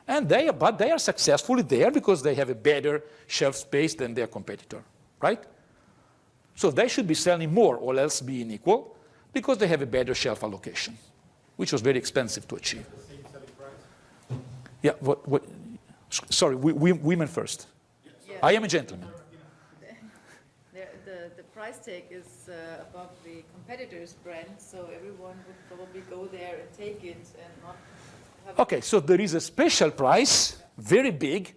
[SPEAKER 2] But they are successfully there because they have a better shelf space than their competitor, right? So they should be selling more, or else being equal, because they have a better shelf allocation, which was very expensive to achieve.
[SPEAKER 6] The same selling price?
[SPEAKER 2] Yeah, sorry, women first.
[SPEAKER 4] Yes.
[SPEAKER 2] I am a gentleman.
[SPEAKER 4] The price tag is above the competitor's brand, so everyone would probably go there and take it and not have
[SPEAKER 2] Okay, so there is a special price, very big,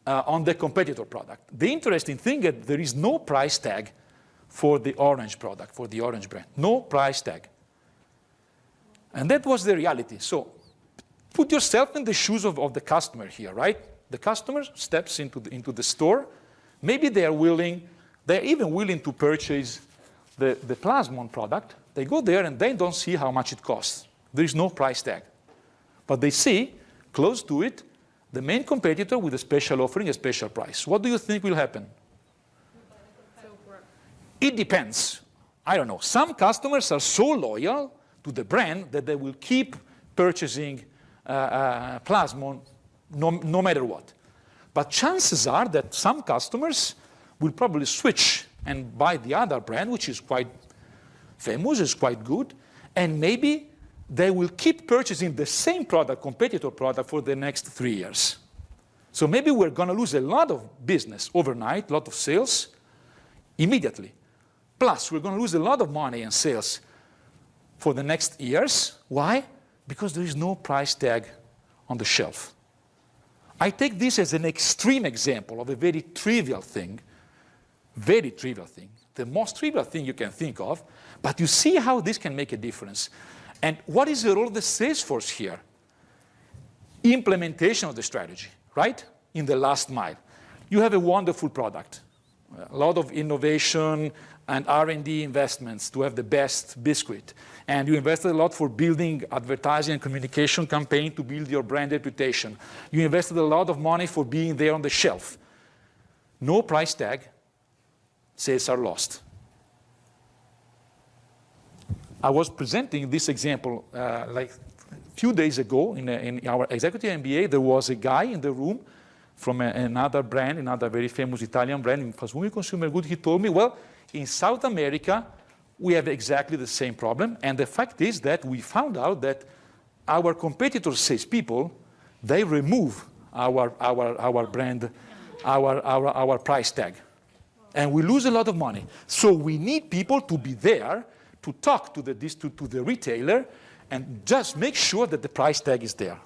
[SPEAKER 2] on the competitor product. The interesting thing is there is no price tag for the orange product, for the orange brand. No price tag. And that was the reality. So put yourself in the shoes of the customer here, right? The customer steps into the store. Maybe they're even willing to purchase the Plasmon product. They go there and they don't see how much it costs. There is no price tag. But they see, close to it, the main competitor with a special offering, a special price. What do you think will happen? It depends. I don't know. Some customers are so loyal to the brand that they will keep purchasing Plasmon no matter what. But chances are that some customers will probably switch and buy the other brand, which is quite famous, is quite good, and maybe they will keep purchasing the same product, competitor product, for the next 3 years. So maybe we're going to lose a lot of business overnight, a lot of sales, immediately. Plus, we're going to lose a lot of money in sales for the next years. Why? Because there is no price tag on the shelf. I take this as an extreme example of a very trivial thing, the most trivial thing you can think of, but you see how this can make a difference. And what is the role of the sales force here? Implementation of the strategy, right? In the last mile. You have a wonderful product, a lot of innovation and R&D investments to have the best biscuit. And you invested a lot for building advertising and communication campaign to build your brand reputation. You invested a lot of money for being there on the shelf. No price tag, sales are lost. I was presenting this example like a few days ago in our executive MBA. There was a guy in the room from another brand, another very famous Italian brand in fast-moving consumer goods. He told me, well, in South America, we have exactly the same problem. And the fact is that we found out that our competitors' salespeople, they remove our brand, our price tag. And we lose a lot of money. So we need people to be there to talk to the retailer and just make sure that the price tag is there.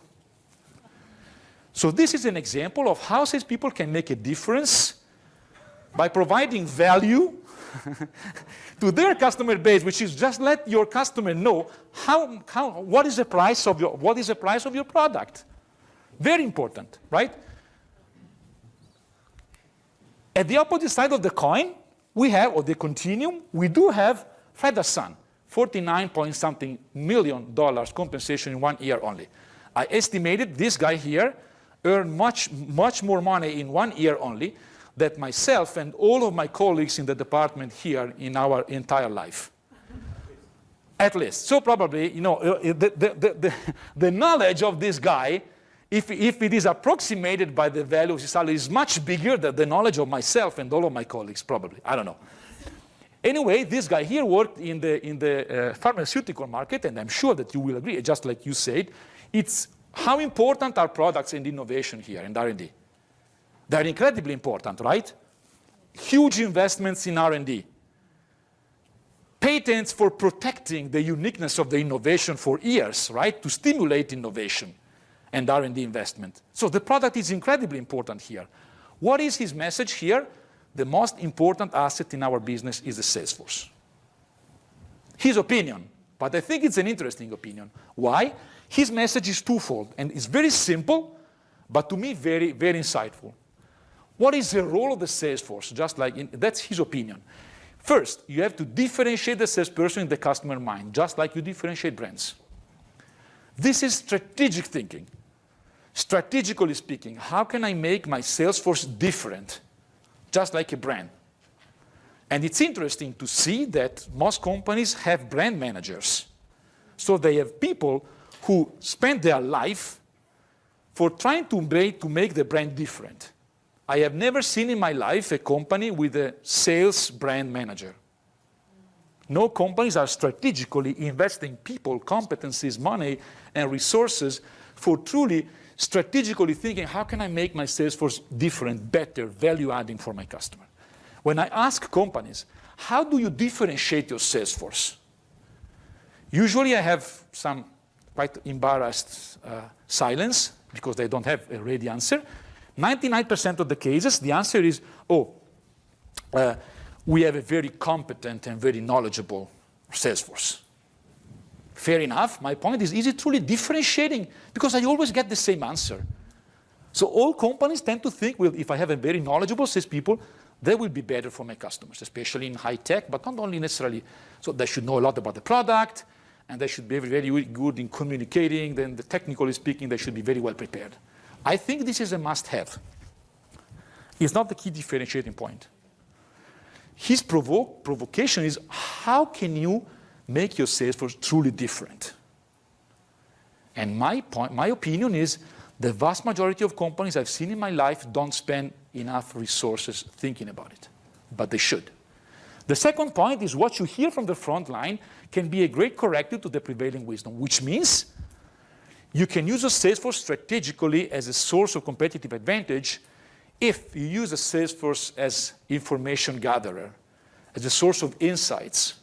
[SPEAKER 2] So this is an example of how salespeople can make a difference by providing value to their customer base, which is just let your customer know what is the price of your product. Very important, right? At the opposite side of the coin, we have, or the continuum, we do have Fred Son, $49-point-something million compensation in 1 year only. I estimated this guy here earned much more money in 1 year only than myself and all of my colleagues in the department here in our entire life. At least. So probably, the knowledge of this guy, if it is approximated by the value of his salary, is much bigger than the knowledge of myself and all of my colleagues, probably. I don't know. Anyway, this guy here worked in the pharmaceutical market, and I'm sure that you will agree, just like you said, it's how important are products and innovation here in R&D? They're incredibly important, right? Huge investments in R&D. Patents for protecting the uniqueness of the innovation for years, right? To stimulate innovation and R&D investment. So the product is incredibly important here. What is his message here? The most important asset in our business is the sales force. His opinion, but I think it's an interesting opinion. Why? His message is twofold, and it's very simple, but to me, very, very insightful. What is the role of the sales force? That's his opinion. First, you have to differentiate the salesperson in the customer mind, just like you differentiate brands. This is strategic thinking. Strategically speaking, how can I make my sales force different, just like a brand? And it's interesting to see that most companies have brand managers. So they have people who spend their life for trying to make the brand different. I have never seen in my life a company with a sales brand manager. No companies are strategically investing people, competencies, money, and resources for truly strategically thinking, how can I make my sales force different, better, value-adding for my customer? When I ask companies, how do you differentiate your sales force? Usually I have some quite embarrassed silence because they don't have a ready answer. 99% of the cases, the answer is, we have a very competent and very knowledgeable sales force. Fair enough. My point is it truly differentiating? Because I always get the same answer. So all companies tend to think, well, if I have a very knowledgeable salespeople, they will be better for my customers, especially in high tech, but not only necessarily. So they should know a lot about the product, and they should be very good in communicating. Then, technically speaking, they should be very well prepared. I think this is a must-have. It's not the key differentiating point. His provocation is, how can you make your sales force truly different? And my opinion is, the vast majority of companies I've seen in my life don't spend enough resources thinking about it, but they should. The second point is what you hear from the front line can be a great corrective to the prevailing wisdom, which means you can use a sales force strategically as a source of competitive advantage if you use a sales force as information gatherer, as a source of insights.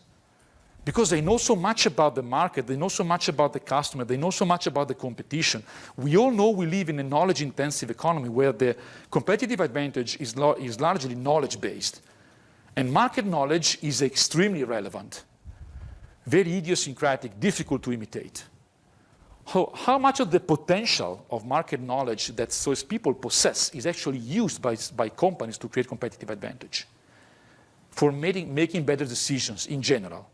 [SPEAKER 2] Because they know so much about the market, they know so much about the customer, they know so much about the competition. We all know we live in a knowledge-intensive economy where the competitive advantage is largely knowledge-based. And market knowledge is extremely relevant, very idiosyncratic, difficult to imitate. How much of the potential of market knowledge that those people possess is actually used by companies to create competitive advantage for making better decisions in general?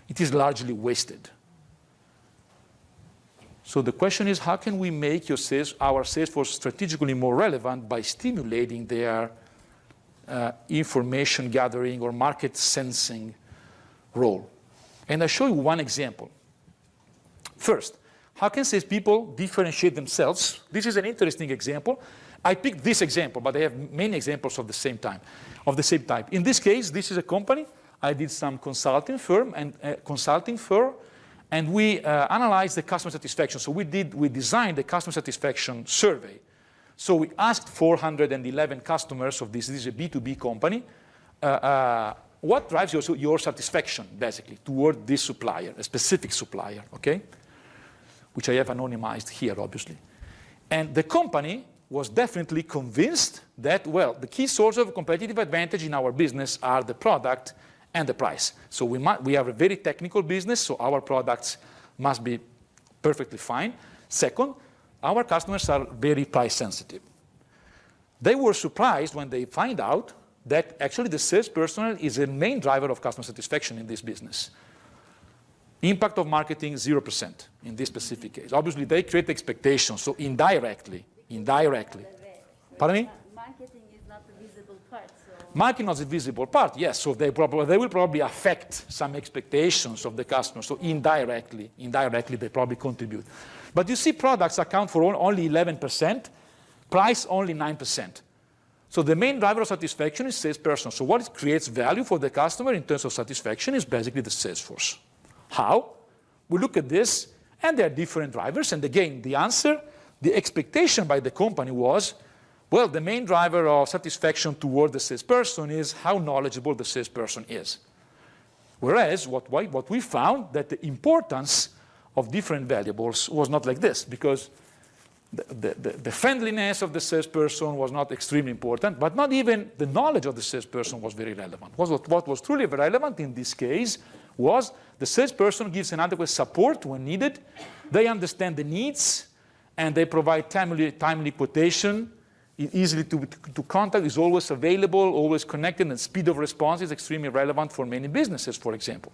[SPEAKER 2] It is largely wasted. So the question is, how can we make our sales force strategically more relevant by stimulating their information gathering or market sensing role? And I'll show you one example. First, how can salespeople differentiate themselves? This is an interesting example. I picked this example, but I have many examples of the same type. In this case, this is a company. I did some consulting firm, and we analyzed the customer satisfaction. So we designed the customer satisfaction survey. So we asked 411 customers of this is a B2B company, what drives your satisfaction, basically, toward this supplier, a specific supplier, okay? Which I have anonymized here, obviously. And the company was definitely convinced that, well, the key source of competitive advantage in our business are the product and the price. So we have a very technical business, so our products must be perfectly fine. Second, our customers are very price sensitive. They were surprised when they find out that actually the sales personnel is a main driver of customer satisfaction in this business. Impact of marketing, 0% in this specific case. Obviously, they create expectations, so indirectly. Pardon me?
[SPEAKER 3] Marketing is not the visible part. So.
[SPEAKER 2] Marketing is a visible part, yes. So they will probably affect some expectations of the customer. So indirectly they probably contribute. But you see, products account for only 11%, price only 9%. So the main driver of satisfaction is salesperson. So what creates value for the customer in terms of satisfaction is basically the sales force. How? We look at this, and there are different drivers. And again, the answer, the expectation by the company was, well, the main driver of satisfaction toward the salesperson is how knowledgeable the salesperson is. Whereas what we found that the importance of different variables was not like this, because the friendliness of the salesperson was not extremely important, but not even the knowledge of the salesperson was very relevant. What was truly relevant in this case was the salesperson gives an adequate support when needed, they understand the needs, and they provide timely quotation, easily to contact, is always available, always connected, and speed of response is extremely relevant for many businesses, for example.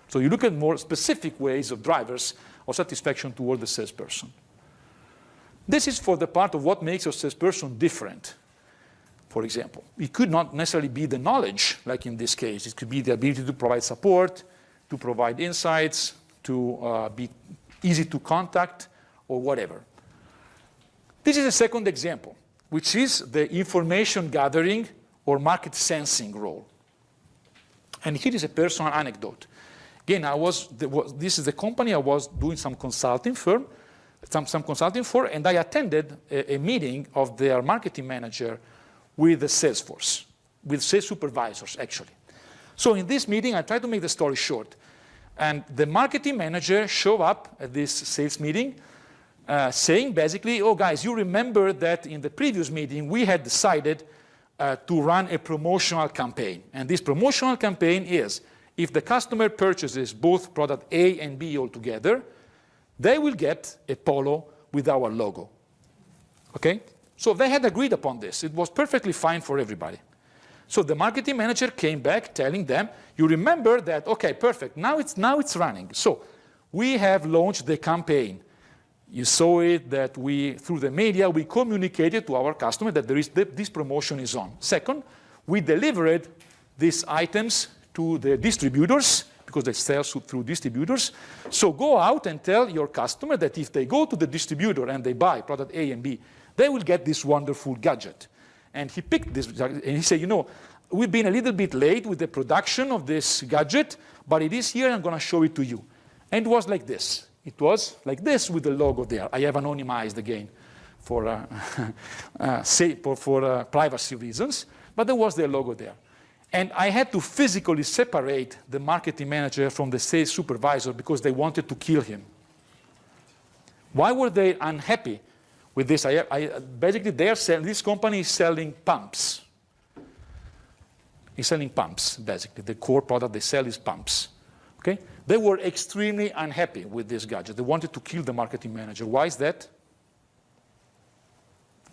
[SPEAKER 2] So you look at more specific ways of drivers of satisfaction toward the salesperson. This is for the part of what makes a salesperson different, for example. It could not necessarily be the knowledge, like in this case. It could be the ability to provide support, to provide insights, to be easy to contact, or whatever. This is a second example, which is the information gathering or market sensing role. And here is a personal anecdote. Again, this is the company I was doing some consulting firm, and I attended a meeting of their marketing manager with the sales force, with sales supervisors, actually. So in this meeting, I tried to make the story short. And the marketing manager showed up at this sales meeting saying basically, oh, guys, you remember that in the previous meeting, we had decided to run a promotional campaign. And this promotional campaign is, if the customer purchases both product A and B altogether, they will get a polo with our logo. Okay? So they had agreed upon this. It was perfectly fine for everybody. So the marketing manager came back telling them, you remember that, okay, perfect, now it's running. So we have launched the campaign. You saw it that through the media, we communicated to our customer that this promotion is on. Second, we delivered these items to the distributors, because they sell through distributors. So go out and tell your customer that if they go to the distributor and they buy product A and B, they will get this wonderful gadget. And he picked this, and he said, you know, we've been a little bit late with the production of this gadget, but it is here, and I'm going to show it to you. And it was like this. It was like this with the logo there. I have anonymized again for privacy reasons, but there was their logo there. And I had to physically separate the marketing manager from the sales supervisor because they wanted to kill him. Why were they unhappy with this? Basically, this company is selling pumps. It's selling pumps, basically. The core product they sell is pumps. Okay? They were extremely unhappy with this gadget. They wanted to kill the marketing manager. Why is that?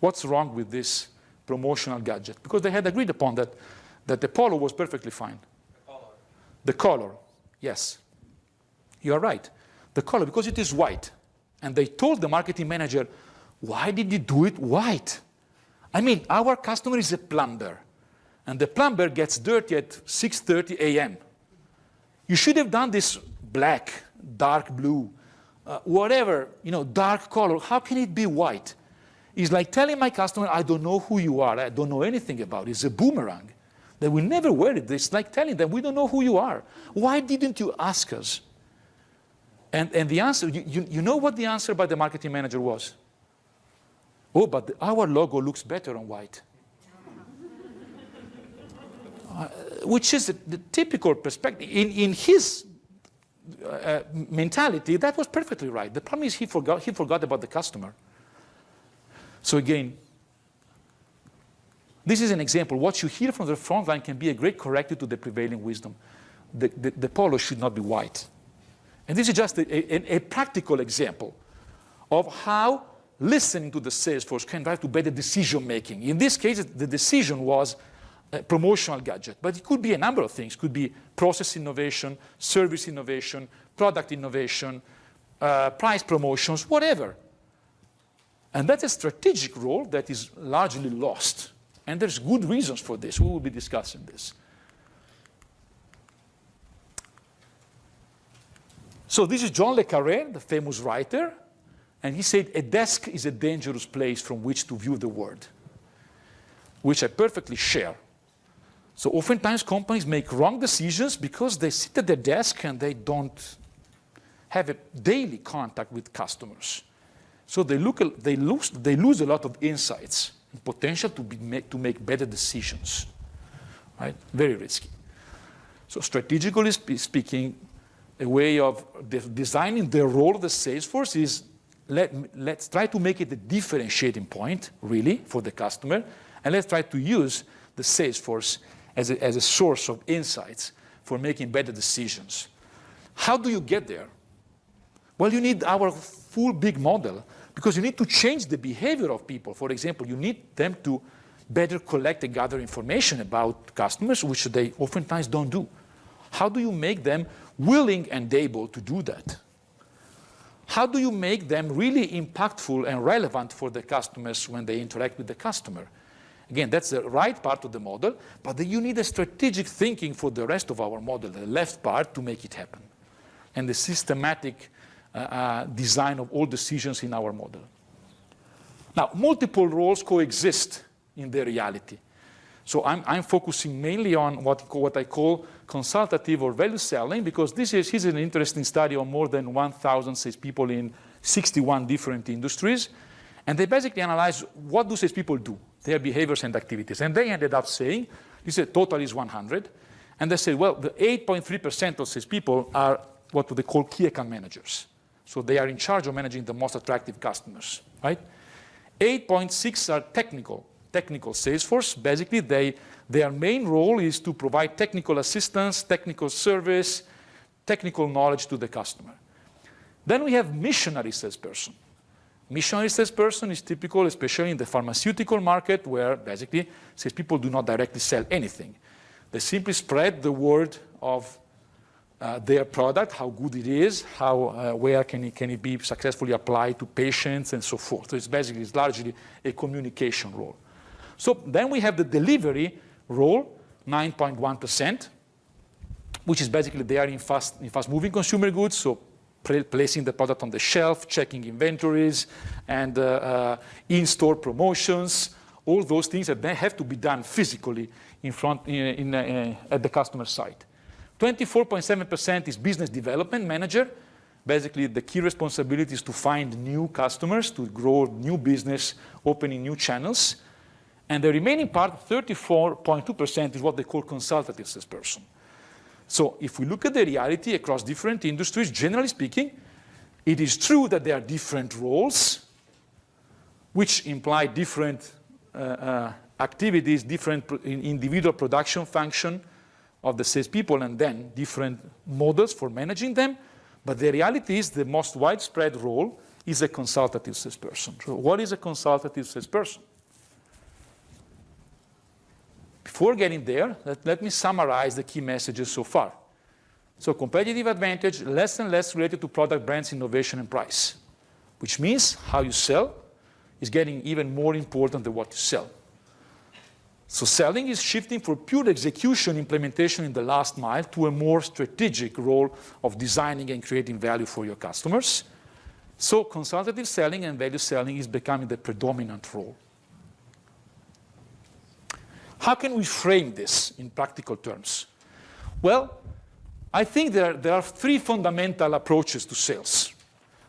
[SPEAKER 2] What's wrong with this promotional gadget? Because they had agreed upon that the Polo was perfectly fine.
[SPEAKER 5] The color.
[SPEAKER 2] The color, yes. You are right. The color, because it is white. And they told the marketing manager, why did you do it white? I mean, our customer is a plumber. And the plumber gets dirty at 6:30 a.m. You should have done this black, dark blue, whatever, dark color. How can it be white? It's like telling my customer, I don't know who you are. I don't know anything about it. It's a boomerang. They will never wear it. It's like telling them, we don't know who you are. Why didn't you ask us? And the answer, you know what the answer by the marketing manager was? Oh, but our logo looks better on white. Which is the typical perspective. In his mentality, that was perfectly right. The problem is he forgot about the customer. So again, this is an example. What you hear from the front line can be a great corrective to the prevailing wisdom. The Polo should not be white. And this is just a practical example of how listening to the sales force can drive to better decision making. In this case, the decision was a promotional gadget, but it could be a number of things. It could be process innovation, service innovation, product innovation, price promotions, whatever. And that's a strategic role that is largely lost. And there's good reasons for this. We will be discussing this. So this is John le Carré, the famous writer. And he said, a desk is a dangerous place from which to view the world, which I perfectly share. So oftentimes companies make wrong decisions because they sit at their desk and they don't have a daily contact with customers. So they lose a lot of insights and potential to make better decisions, right? Very risky. So strategically speaking, a way of designing the role of the sales force is let's try to make it a differentiating point, really, for the customer, and let's try to use the sales force as a source of insights for making better decisions. How do you get there? Well, you need our full big model, because you need to change the behavior of people. For example, you need them to better collect and gather information about customers, which they oftentimes don't do. How do you make them willing and able to do that? How do you make them really impactful and relevant for the customers when they interact with the customer? Again, that's the right part of the model, but then you need a strategic thinking for the rest of our model, the left part, to make it happen, and the systematic design of all decisions in our model. Now, multiple roles coexist in the reality. So I'm focusing mainly on what I call consultative or value selling, because here's an interesting study on more than 1,000 salespeople in 61 different industries. And they basically analyze what do salespeople do, their behaviors and activities. And they ended up saying, this total is 100. And they said, well, the 8.3% of salespeople are what they call key account managers. So they are in charge of managing the most attractive customers, right? 8.6 are technical sales force. Basically, their main role is to provide technical assistance, technical service, technical knowledge to the customer. Then we have missionary salesperson. Missionary salesperson is typical, especially in the pharmaceutical market, where basically salespeople do not directly sell anything. They simply spread the word of their product, how good it is, where can it be successfully applied to patients, and so forth. So it's largely a communication role. So then we have the delivery role, 9.1%, which is basically they are in fast-moving consumer goods, so placing the product on the shelf, checking inventories, and in-store promotions, all those things that then have to be done physically at the customer site. 24.7% is business development manager. Basically, the key responsibility is to find new customers, to grow new business, opening new channels. And the remaining part, 34.2%, is what they call consultative salesperson. So if we look at the reality across different industries, generally speaking, it is true that there are different roles, which imply different activities, different individual production function of the salespeople, and then different models for managing them. But the reality is the most widespread role is a consultative salesperson. So what is a consultative salesperson? Before getting there, let me summarize the key messages so far. So competitive advantage, less and less related to product, brands, innovation, and price, which means how you sell is getting even more important than what you sell. So selling is shifting from pure execution implementation in the last mile to a more strategic role of designing and creating value for your customers. So consultative selling and value selling is becoming the predominant role. How can we frame this in practical terms? Well, I think there are three fundamental approaches to sales.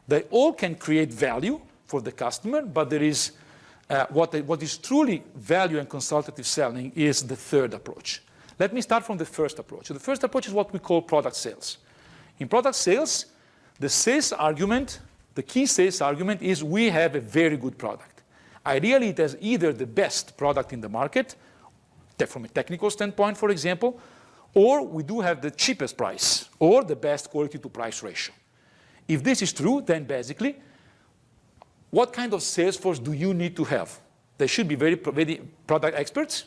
[SPEAKER 2] They all can create value for the customer, but there is what is truly value and consultative selling is the third approach. Let me start from the first approach. The first approach is what we call product sales. In product sales, the sales argument, the key sales argument is we have a very good product. Ideally, it has either the best product in the market, from a technical standpoint, for example, or we do have the cheapest price or the best quality to price ratio. If this is true, then basically, what kind of sales force do you need to have? They should be very product experts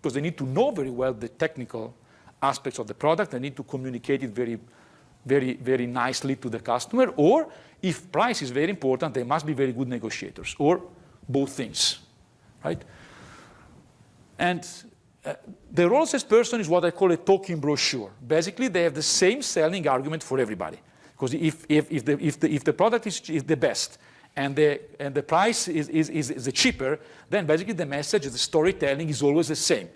[SPEAKER 2] because they need to know very well the technical aspects of the product. They need to communicate it very nicely to the customer. Or if price is very important, they must be very good negotiators, or both things, right? And the role salesperson is what I call a talking brochure. Basically, they have the same selling argument for everybody. Because if the product is the best and the price is the cheaper, then basically the message, the storytelling is always the same.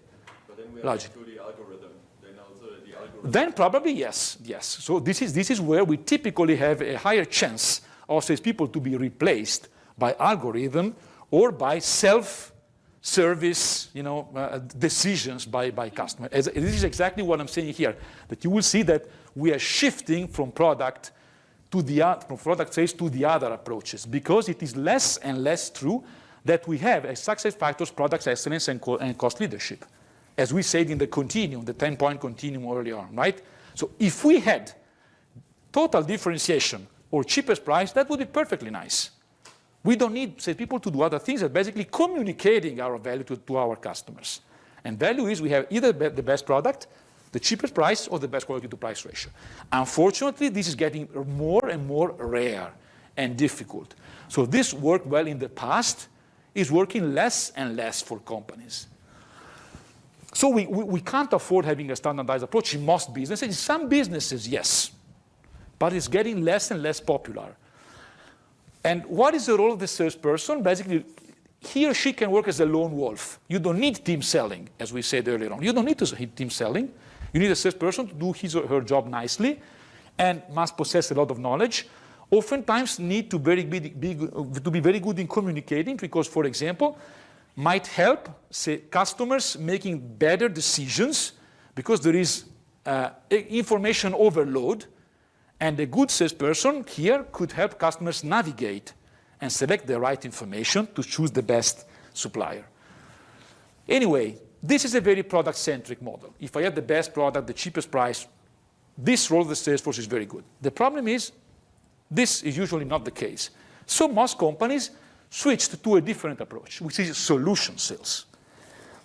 [SPEAKER 10] But then we have to do the algorithm. Then also the algorithm.
[SPEAKER 2] Then probably yes. So this is where we typically have a higher chance of salespeople to be replaced by algorithm or by self-service, decisions by customer. This is exactly what I'm saying here. That you will see that we are shifting from product sales to the other approaches, because it is less and less true that we have as success factors product excellence and cost leadership, as we said in the continuum, the 10-point continuum earlier on, right? So if we had total differentiation or cheapest price, that would be perfectly nice. We don't need people to do other things than basically communicating our value to our customers. And value is we have either the best product, the cheapest price, or the best quality to price ratio. Unfortunately, this is getting more and more rare and difficult. So this worked well in the past, is working less and less for companies. So we can't afford having a standardized approach in most businesses. In some businesses, yes, but it's getting less and less popular. And what is the role of the salesperson? Basically, he or she can work as a lone wolf. You don't need team selling, as we said earlier on. You don't need team selling. You need a salesperson to do his or her job nicely and must possess a lot of knowledge. Oftentimes need to be very good in communicating because, for example, might help customers making better decisions because there is information overload. And a good salesperson here could help customers navigate and select the right information to choose the best supplier. Anyway, this is a very product-centric model. If I have the best product, the cheapest price, this role of the sales force is very good. The problem is, this is usually not the case. So most companies switched to a different approach, which is solution sales.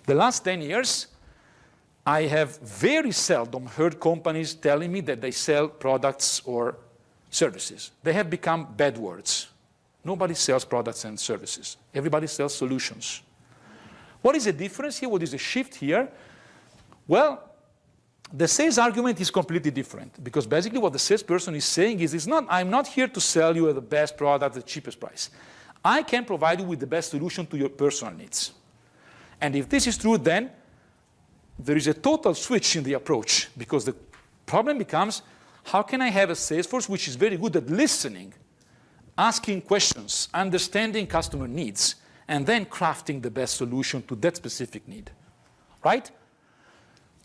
[SPEAKER 2] The last 10 years, I have very seldom heard companies telling me that they sell products or services. They have become bad words. Nobody sells products and services. Everybody sells solutions. What is the difference here? What is the shift here? Well, the sales argument is completely different because basically what the salesperson is saying is I'm not here to sell you the best product at the cheapest price. I can provide you with the best solution to your personal needs. And if this is true, then there is a total switch in the approach because the problem becomes, how can I have a sales force which is very good at listening, asking questions, understanding customer needs, and then crafting the best solution to that specific need, right?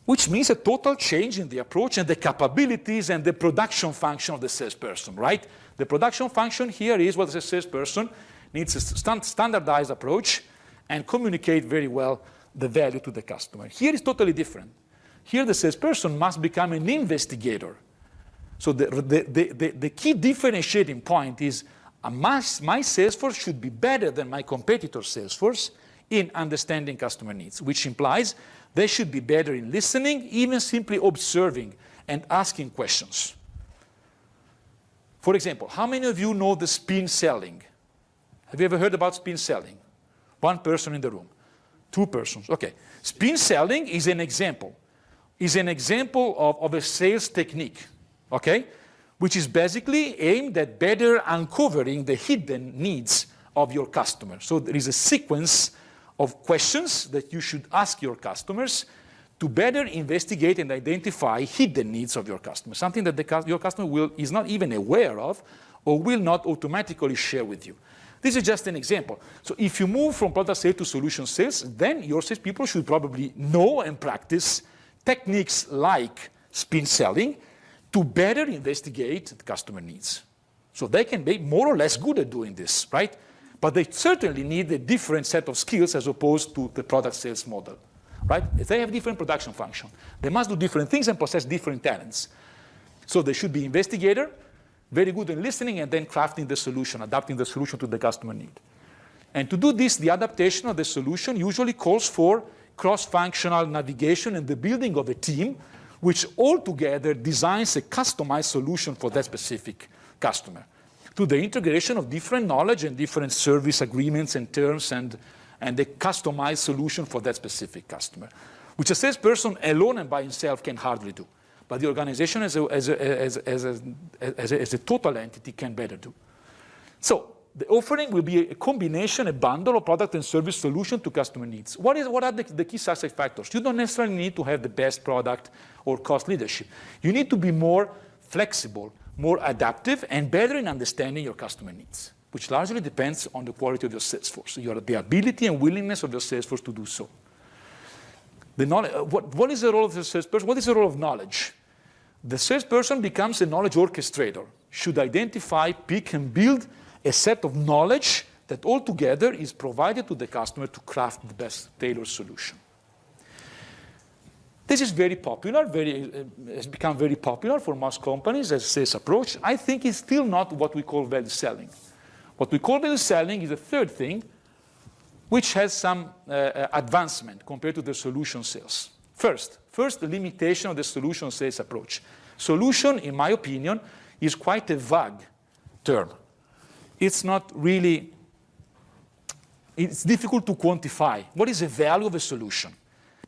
[SPEAKER 2] Which means a total change in the approach and the capabilities and the production function of the salesperson, right? The production function here is what the salesperson needs a standardized approach and communicate very well the value to the customer. Here is totally different. Here the salesperson must become an investigator. So the key differentiating point is my sales force should be better than my competitor's sales force in understanding customer needs, which implies they should be better in listening, even simply observing and asking questions. For example, how many of you know the spin selling? Have you ever heard about spin selling? One person in the room. Two persons. Okay. Spin selling is an example. Of a sales technique, okay, which is basically aimed at better uncovering the hidden needs of your customer. So there is a sequence of questions that you should ask your customers to better investigate and identify hidden needs of your customer, something that your customer is not even aware of or will not automatically share with you. This is just an example. So if you move from product sales to solution sales, then your salespeople should probably know and practice techniques like spin selling to better investigate the customer needs. So they can be more or less good at doing this, right? But they certainly need a different set of skills as opposed to the product sales model, right? If they have different production function, they must do different things and possess different talents. So they should be investigator, very good in listening, and then crafting the solution, adapting the solution to the customer need. And to do this, the adaptation of the solution usually calls for cross-functional navigation and the building of a team which altogether designs a customized solution for that specific customer through the integration of different knowledge and different service agreements and terms and a customized solution for that specific customer, which a salesperson alone and by himself can hardly do. But the organization as a total entity can better do. So the offering will be a combination, a bundle of product and service solution to customer needs. What are the key success factors? You don't necessarily need to have the best product or cost leadership. You need to be more flexible, more adaptive, and better in understanding your customer needs, which largely depends on the quality of your sales force, the ability and willingness of your sales force to do so. What is the role of the salesperson? What is the role of knowledge? The salesperson becomes a knowledge orchestrator, should identify, pick, and build a set of knowledge that altogether is provided to the customer to craft the best tailored solution. This is very popular, has become very popular for most companies as a sales approach. I think it's still not what we call value selling. What we call value selling is a third thing, which has some advancement compared to the solution sales. First, the limitation of the solution sales approach. Solution, in my opinion, is quite a vague term. It's not really, it's difficult to quantify. What is the value of a solution?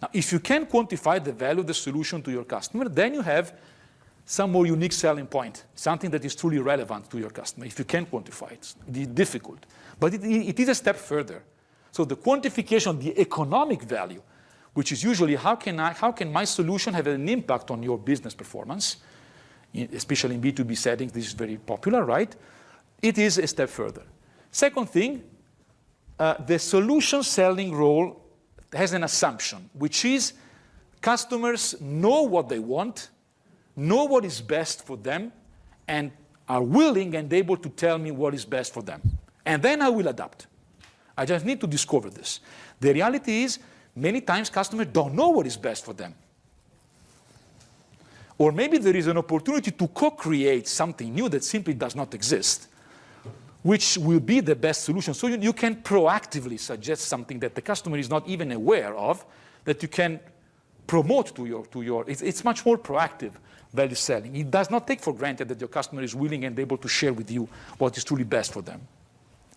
[SPEAKER 2] Now, if you can quantify the value of the solution to your customer, then you have some more unique selling point, something that is truly relevant to your customer. If you can quantify it, it's difficult. But it is a step further. So the quantification of the economic value, which is usually how can my solution have an impact on your business performance, especially in B2B settings, this is very popular, right? It is a step further. Second thing, the solution selling role has an assumption, which is customers know what they want, know what is best for them, and are willing and able to tell me what is best for them. And then I will adapt. I just need to discover this. The reality is, many times customers don't know what is best for them. Or maybe there is an opportunity to co-create something new that simply does not exist, which will be the best solution. So you can proactively suggest something that the customer is not even aware of, that you can promote to your it's much more proactive value selling. It does not take for granted that your customer is willing and able to share with you what is truly best for them.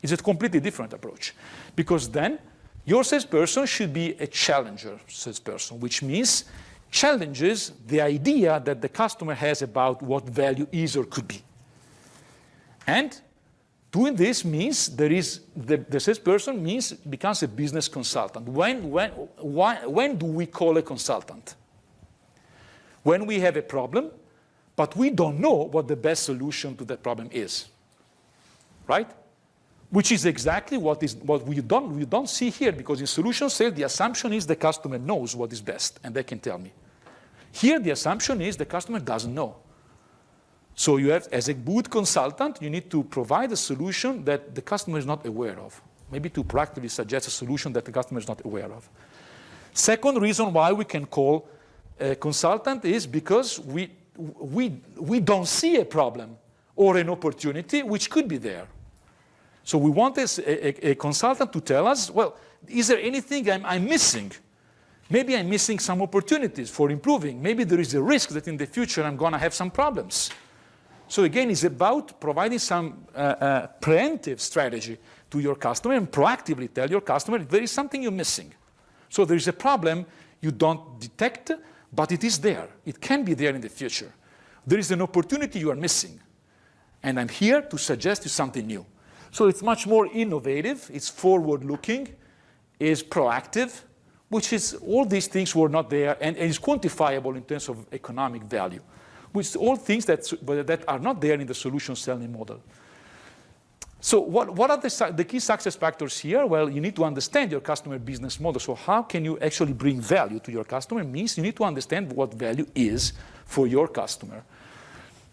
[SPEAKER 2] It's a completely different approach. Because then your salesperson should be a challenger salesperson, which means challenges the idea that the customer has about what value is or could be. And doing this means the salesperson becomes a business consultant. When do we call a consultant? When we have a problem, but we don't know what the best solution to that problem is, right? which is exactly what we don't see here, because in solution sales, the assumption is the customer knows what is best, and they can tell me. Here, the assumption is the customer doesn't know. So you have, as a good consultant, you need to provide a solution that the customer is not aware of, maybe to proactively suggest a solution that the customer is not aware of. Second reason why we can call a consultant is because we don't see a problem or an opportunity which could be there. So we want a consultant to tell us, well, is there anything I'm missing? Maybe I'm missing some opportunities for improving. Maybe there is a risk that in the future I'm going to have some problems. So again, it's about providing some preemptive strategy to your customer and proactively tell your customer there is something you're missing. So there is a problem you don't detect, but it is there. It can be there in the future. There is an opportunity you are missing. And I'm here to suggest you something new. So it's much more innovative, it's forward-looking, it's proactive, which is all these things were not there, and is quantifiable in terms of economic value, which all things that are not there in the solution selling model. So what are the key success factors here? Well, you need to understand your customer business model. So how can you actually bring value to your customer? Means you need to understand what value is for your customer.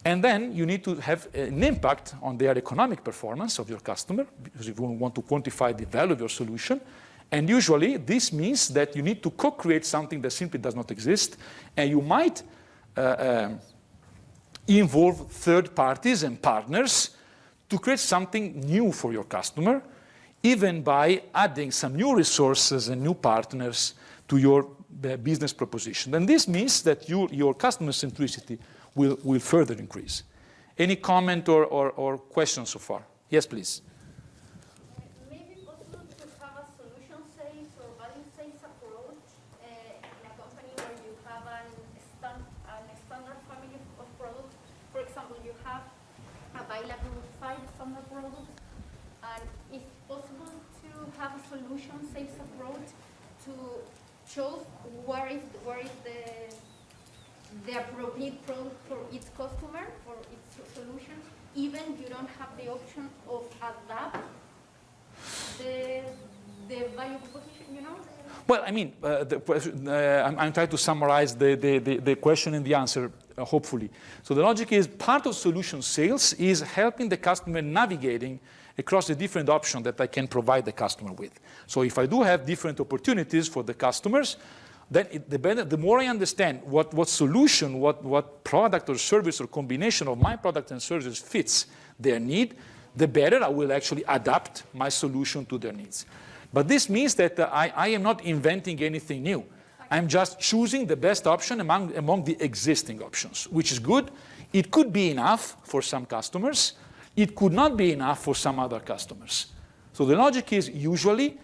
[SPEAKER 2] And then you need to have an impact on their economic performance of your customer, because you want to quantify the value of your solution. And usually this means that you need to co-create something that simply does not exist. And you might involve third parties and partners to create something new for your customer, even by adding some new resources and new partners to your business proposition. And this means that your customer centricity will further increase. Any comment or question so far? Yes, please.
[SPEAKER 11] Maybe possible to have a solution sales or value sales approach in a company where you have a standard family of products. For example, you have available 5 standard products, and it's possible to have a solution sales approach to show where is the appropriate product for each customer, for its solution, even you don't have the option of adapt the value proposition, you know?
[SPEAKER 2] Well, I mean, I'm trying to summarize the question and the answer, hopefully. So the logic is part of solution sales is helping the customer navigating across the different options that I can provide the customer with. So if I do have different opportunities for the customers, then the more I understand what solution, what product or service or combination of my product and services fits their need, the better I will actually adapt my solution to their needs. But this means that I am not inventing anything new. I'm just choosing the best option among the existing options, which is good. It could be enough for some customers. It could not be enough for some other customers. So the logic is usually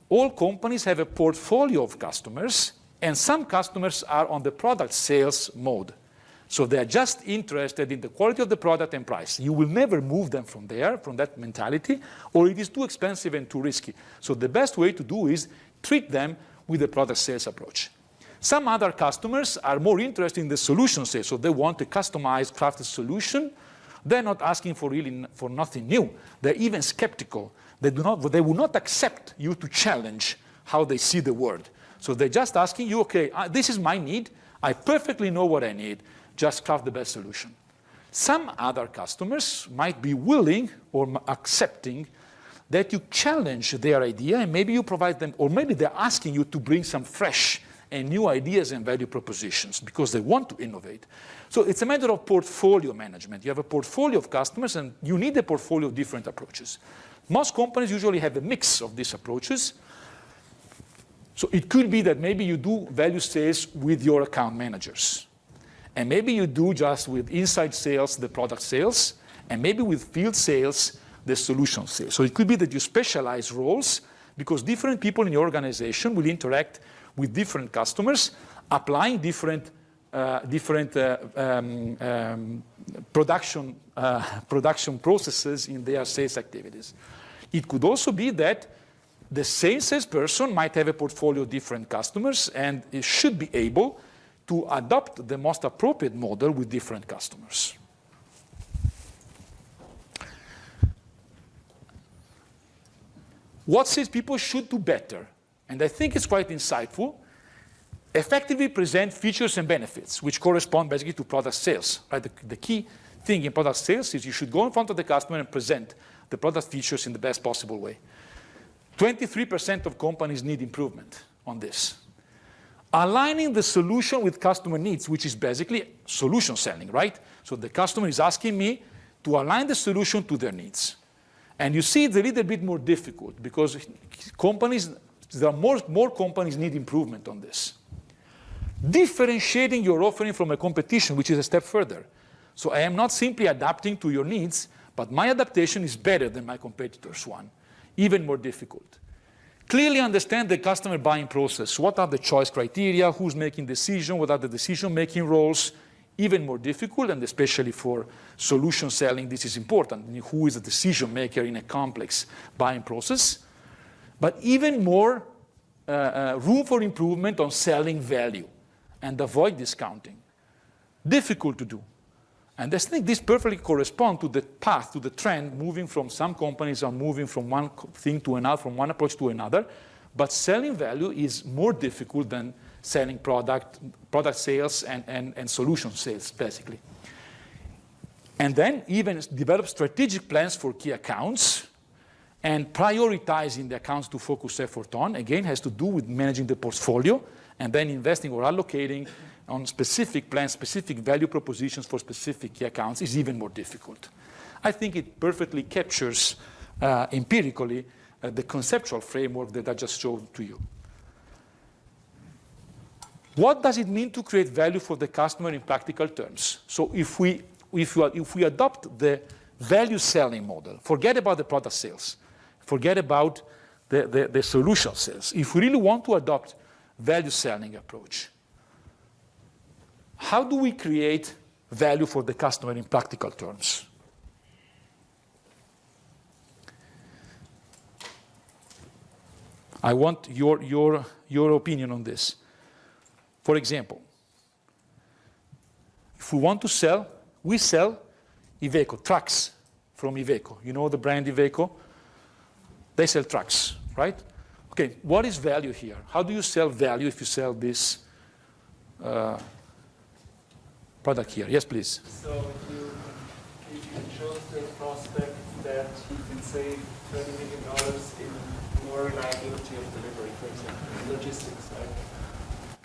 [SPEAKER 2] all companies have a portfolio of customers, and some customers are on the product sales mode. So they're just interested in the quality of the product and price. You will never move them from there, from that mentality, or it is too expensive and too risky. So the best way to do is treat them with a product sales approach. Some other customers are more interested in the solution sales, so they want a customized, crafted solution. They're not asking for nothing new. They're even skeptical. They will not accept you to challenge how they see the world. So they're just asking you, okay, this is my need. I perfectly know what I need. Just craft the best solution. Some other customers might be willing or accepting that you challenge their idea and maybe you provide them, or maybe they're asking you to bring some fresh and new ideas and value propositions because they want to innovate. So it's a matter of portfolio management. You have a portfolio of customers and you need a portfolio of different approaches. Most companies usually have a mix of these approaches. So it could be that maybe you do value sales with your account managers. And maybe you do just with inside sales, the product sales, and maybe with field sales, the solution sales. So it could be that you specialize roles because different people in your organization will interact with different customers, applying different production processes in their sales activities. It could also be that the same salesperson might have a portfolio of different customers and it should be able to adopt the most appropriate model with different customers. what salespeople should do better, and I think it's quite insightful, effectively present features and benefits, which correspond basically to product sales. Right? The key thing in product sales is you should go in front of the customer and present the product features in the best possible way. 23% of companies need improvement on this. Aligning the solution with customer needs, which is basically solution selling, right? So the customer is asking me to align the solution to their needs. And you see it's a little bit more difficult because there are more companies need improvement on this. Differentiating your offering from a competition, which is a step further. So I am not simply adapting to your needs, but my adaptation is better than my competitor's one, even more difficult. Clearly understand the customer buying process. What are the choice criteria? Who's making decision? What are the decision-making roles? Even more difficult, and especially for solution selling, this is important. Who is the decision maker in a complex buying process? But even more room for improvement on selling value and avoid discounting. Difficult to do. And I think this perfectly corresponds to the path, to the trend, moving from some companies are moving from one thing to another, from one approach to another. But selling value is more difficult than selling product sales and solution sales, basically. And then even develop strategic plans for key accounts and prioritizing the accounts to focus effort on, again, has to do with managing the portfolio and then investing or allocating on specific plans, specific value propositions for specific key accounts is even more difficult. I think it perfectly captures empirically the conceptual framework that I just showed to you. What does it mean to create value for the customer in practical terms? So if we adopt the value selling model, forget about the product sales, forget about the solution sales. If we really want to adopt value selling approach, how do we create value for the customer in practical terms? I want your opinion on this. For example, if we want to sell, we sell Iveco, trucks from Iveco. You know the brand Iveco? They sell trucks, right? Okay, what is value here? How do you sell value if you sell this product here? Yes, please.
[SPEAKER 5] So if you show the prospect that he can save $30 million in more reliability of delivery, for example, logistics, right?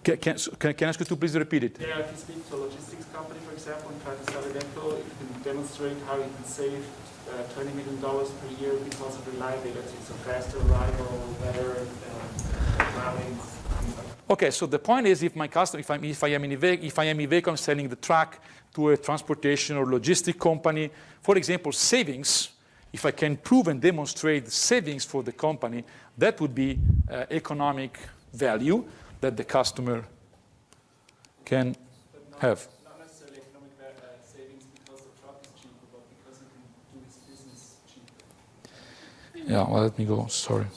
[SPEAKER 2] Can I ask you to please repeat it?
[SPEAKER 5] Yeah, if you speak to a logistics company, for example, and try to sell Iveco, you can demonstrate how you can save $20 million per year because of reliability, so faster arrival, better routing.
[SPEAKER 2] Okay, so the point is, if my customer, if I am Iveco, I'm selling the truck to a transportation or logistic company, for example, savings. If I can prove and demonstrate savings for the company, that would be economic value that the customer can have.
[SPEAKER 5] Not necessarily economic savings because the truck is cheaper, but because he can do his business cheaper.
[SPEAKER 2] Yeah, well, let me go, sorry.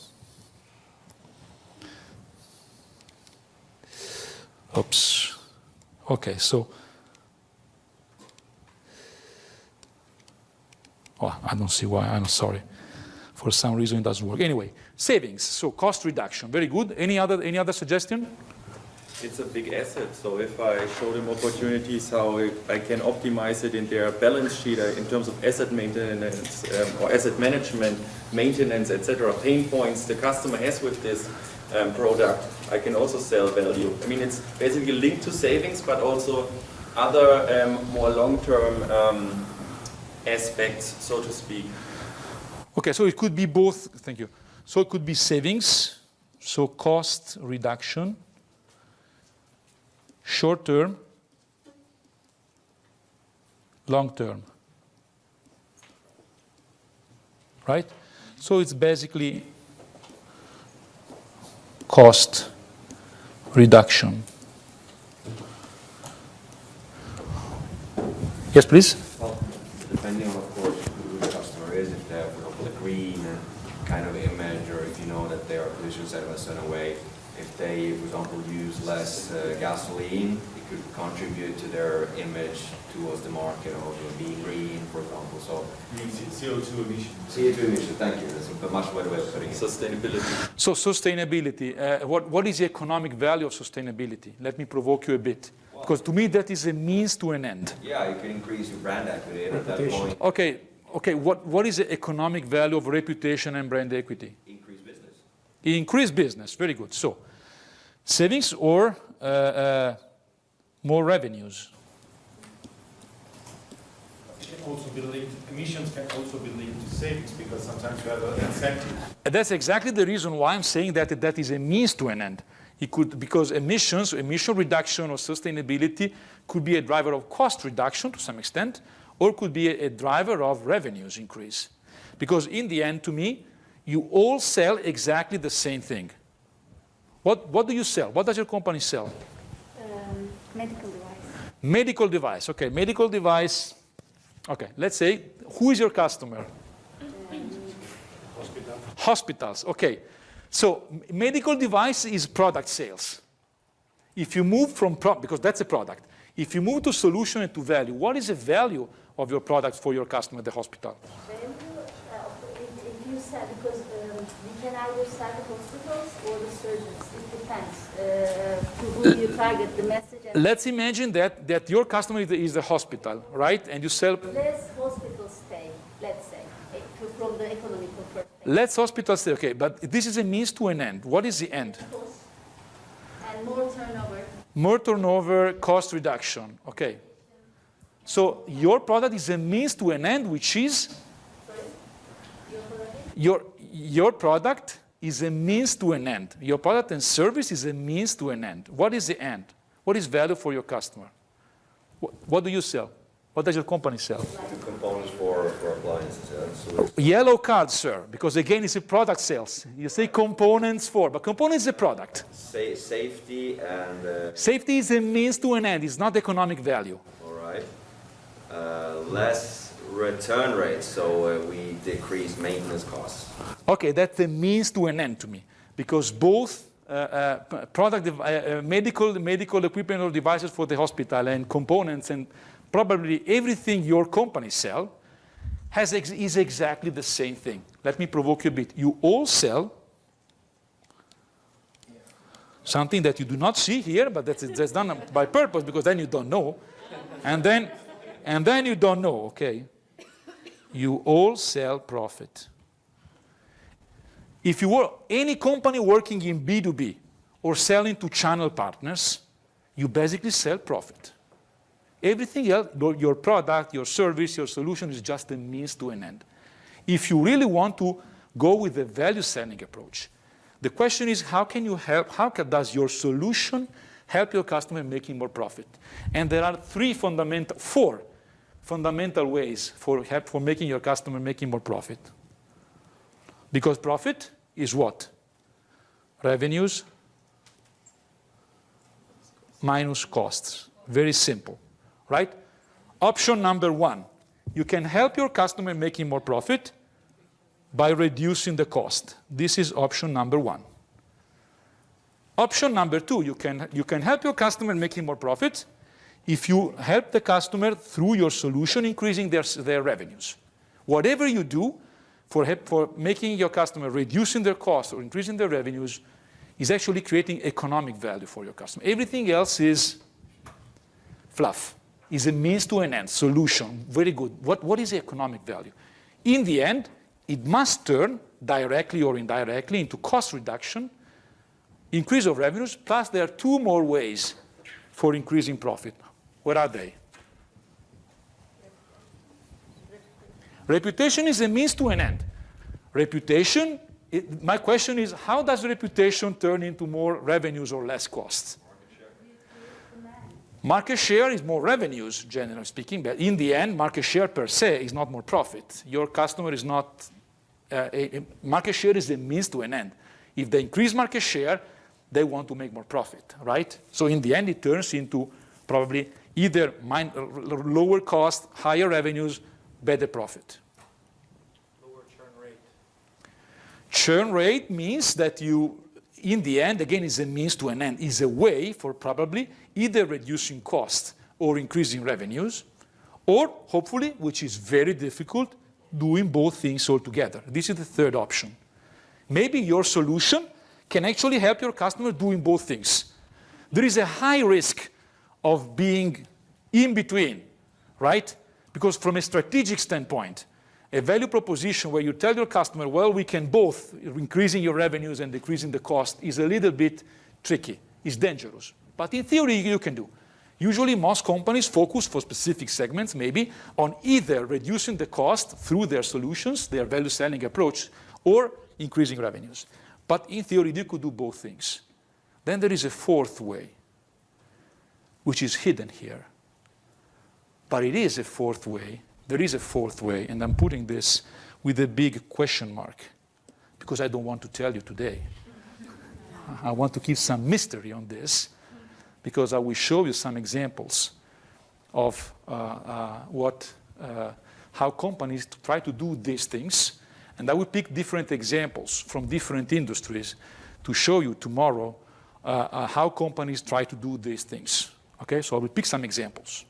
[SPEAKER 2] Oops. Okay, so. Oh, I don't see why, I'm sorry. For some reason it doesn't work. Anyway, savings, so cost reduction, very good. Any other suggestion?
[SPEAKER 10] It's a big asset, so if I show them opportunities how I can optimize it in their balance sheet in terms of asset maintenance or asset management, maintenance, etc., pain points the customer has with this product, I can also sell value. I mean, it's basically linked to savings, but also other more long-term aspects, so to speak.
[SPEAKER 2] Okay, so it could be both, thank you. So it could be savings, so cost reduction, short term, long term, right? So it's basically cost reduction. Yes, please?
[SPEAKER 8] Well, depending on, of course, who the customer is, if they have, for example, a green kind of image, or if you know that they are pollution set in a certain way, if they, for example, use less gasoline, could contribute to their image towards the market of being green, for example. So
[SPEAKER 6] CO2 emissions.
[SPEAKER 8] CO2 emissions, thank you. That's a much better way of putting it.
[SPEAKER 10] Sustainability.
[SPEAKER 2] So sustainability, what is the economic value of sustainability? Let me provoke you a bit. Because to me that is a means to an end.
[SPEAKER 8] Yeah, you can increase your brand equity and at that point.
[SPEAKER 2] Okay. What is the economic value of reputation and brand equity?
[SPEAKER 8] Increase business.
[SPEAKER 2] Increase business, very good. So savings or more revenues?
[SPEAKER 6] Emissions can also be linked to savings because sometimes you have an incentive.
[SPEAKER 2] That's exactly the reason why I'm saying that that is a means to an end. It could, because emission reduction or sustainability could be a driver of cost reduction to some extent, or could be a driver of revenues increase. Because in the end, to me, you all sell exactly the same thing. What do you sell? What does your company sell?
[SPEAKER 3] Medical device.
[SPEAKER 2] Medical device. Okay, medical device. Okay, let's say, who is your customer? Hospitals. Okay. So medical device is product sales. If you move from, because that's a product. If you move to solution and to value, what is the value of your product for your customer, the hospital?
[SPEAKER 3] Value, if you sell, because we can either sell the hospitals or the surgeons. It depends to whom you target the message.
[SPEAKER 2] Let's imagine that your customer is the hospital, right? And you sell.
[SPEAKER 3] Less hospitals stay, let's say, from the economical perspective.
[SPEAKER 2] Let's hospitals say, okay, but this is a means to an end. What is the end?
[SPEAKER 3] And more turnover.
[SPEAKER 2] More turnover, cost reduction. Okay. So your product is a means to an end, which is? Your product is a means to an end. Your product and service is a means to an end. What is the end? What is value for your customer? What do you sell? What does your company sell?
[SPEAKER 8] The components for appliances. Yeah. So
[SPEAKER 2] Yellow card, sir, because again, it's a product sales. You say components for, but components is a product.
[SPEAKER 8] safety and...
[SPEAKER 2] Safety is a means to an end. It's not economic value.
[SPEAKER 8] all right. Less return rates, so we decrease maintenance costs.
[SPEAKER 2] Okay, that's a means to an end to me, because both medical equipment or devices for the hospital and components and probably everything your company sell is exactly the same thing. Let me provoke you a bit. You all sell something that you do not see here, but that's done by purpose, because then you don't know. And then you don't know, okay? You all sell profit. If you were any company working in B2B or selling to channel partners, you basically sell profit. Everything else, your product, your service, your solution is just a means to an end. If you really want to go with the value selling approach, the question is how can you help, does your solution help your customer making more profit? And there are four fundamental ways for making your customer making more profit. Because profit is what? Revenues minus costs. Very simple, right? Option number one, you can help your customer making more profit by reducing the cost. This is option number one. Option number two, you can help your customer making more profit if you help the customer through your solution increasing their revenues. Whatever you do for making your customer reducing their costs or increasing their revenues is actually creating economic value for your customer. Everything else is fluff, is a means to an end, solution, very good. What is the economic value? In the end, it must turn directly or indirectly into cost reduction, increase of revenues, plus there are two more ways for increasing profit. What are they? Reputation is a means to an end. Reputation, my question is, how does reputation turn into more revenues or less costs? Market share is more revenues, generally speaking, but in the end, market share per se is not more profit. Your customer is not, market share is a means to an end. If they increase market share, they want to make more profit, right? So in the end, it turns into probably either lower cost, higher revenues, better profit.
[SPEAKER 6] Lower churn rate.
[SPEAKER 2] Churn rate means that in the end, again, is a means to an end, is a way for probably either reducing costs or increasing revenues, or hopefully, which is very difficult, doing both things all together. This is the third option. Maybe your solution can actually help your customer doing both things. There is a high risk of being in between, right? Because from a strategic standpoint, a value proposition where you tell your customer, well, we can both, increasing your revenues and decreasing the cost, is a little bit tricky, is dangerous. But in theory, you can do. Usually, most companies focus for specific segments, maybe, on either reducing the cost through their solutions, their value selling approach, or increasing revenues. But in theory, you could do both things. Then there is a fourth way, which is hidden here. But it is a fourth way. There is a fourth way, and I'm putting this with a big question mark, because I don't want to tell you today. I want to keep some mystery on this, because I will show you some examples of how companies try to do these things. And I will pick different examples from different industries to show you tomorrow how companies try to do these things. Okay, so I will pick some examples.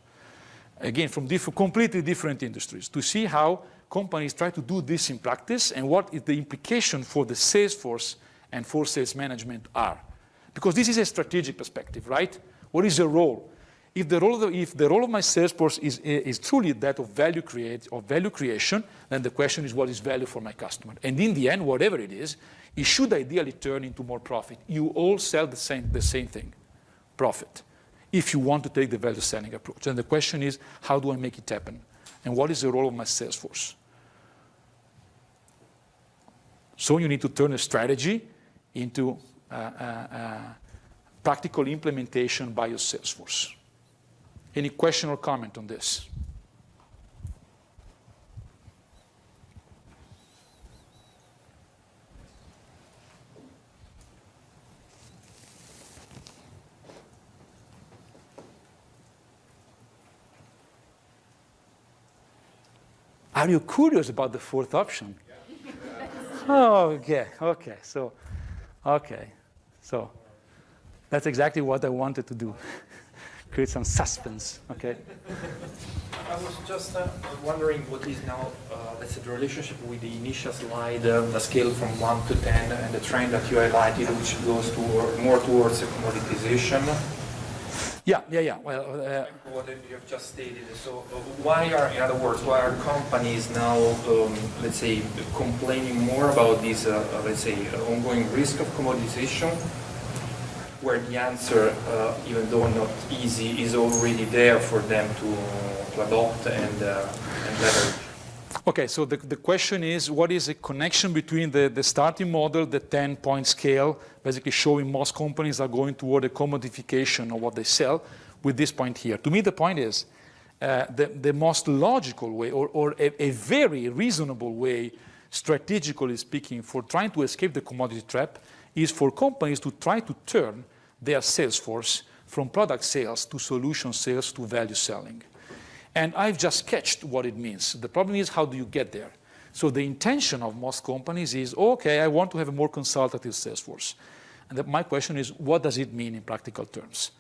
[SPEAKER 2] Again, from completely different industries, to see how companies try to do this in practice and what is the implication for the sales force and for sales management are. Because this is a strategic perspective, right? What is the role? If the role of my sales force is truly that of value creation, then the question is, what is value for my customer? And in the end, whatever it should ideally turn into more profit. You all sell the same thing, profit, if you want to take the value selling approach. And the question is, how do I make it happen? And what is the role of my sales force? So you need to turn a strategy into practical implementation by your sales force. Any question or comment on this? Are you curious about the fourth option? Oh, okay. So that's exactly what I wanted to do. Create some suspense, okay?
[SPEAKER 12] I was just wondering what is now, let's say, the relationship with the initial slide, the scale from 1 to 10, and the trend that you highlighted, which goes more towards a commoditization.
[SPEAKER 2] Yeah. Well,
[SPEAKER 12] what you have just stated. So, in other words, why are companies now, let's say, complaining more about this, let's say, ongoing risk of commoditization, where the answer, even though not easy, is already there for them to adopt and leverage?
[SPEAKER 2] Okay, so the question is, what is the connection between the starting model, the 10-point scale, basically showing most companies are going toward a commodification of what they sell, with this point here? To me, the point is the most logical way, or a very reasonable way, strategically speaking, for trying to escape the commodity trap is for companies to try to turn their sales force from product sales to solution sales to value selling. And I've just sketched what it means. The problem is, how do you get there? So the intention of most companies is, okay, I want to have a more consultative sales force. And my question is, what does it mean in practical terms?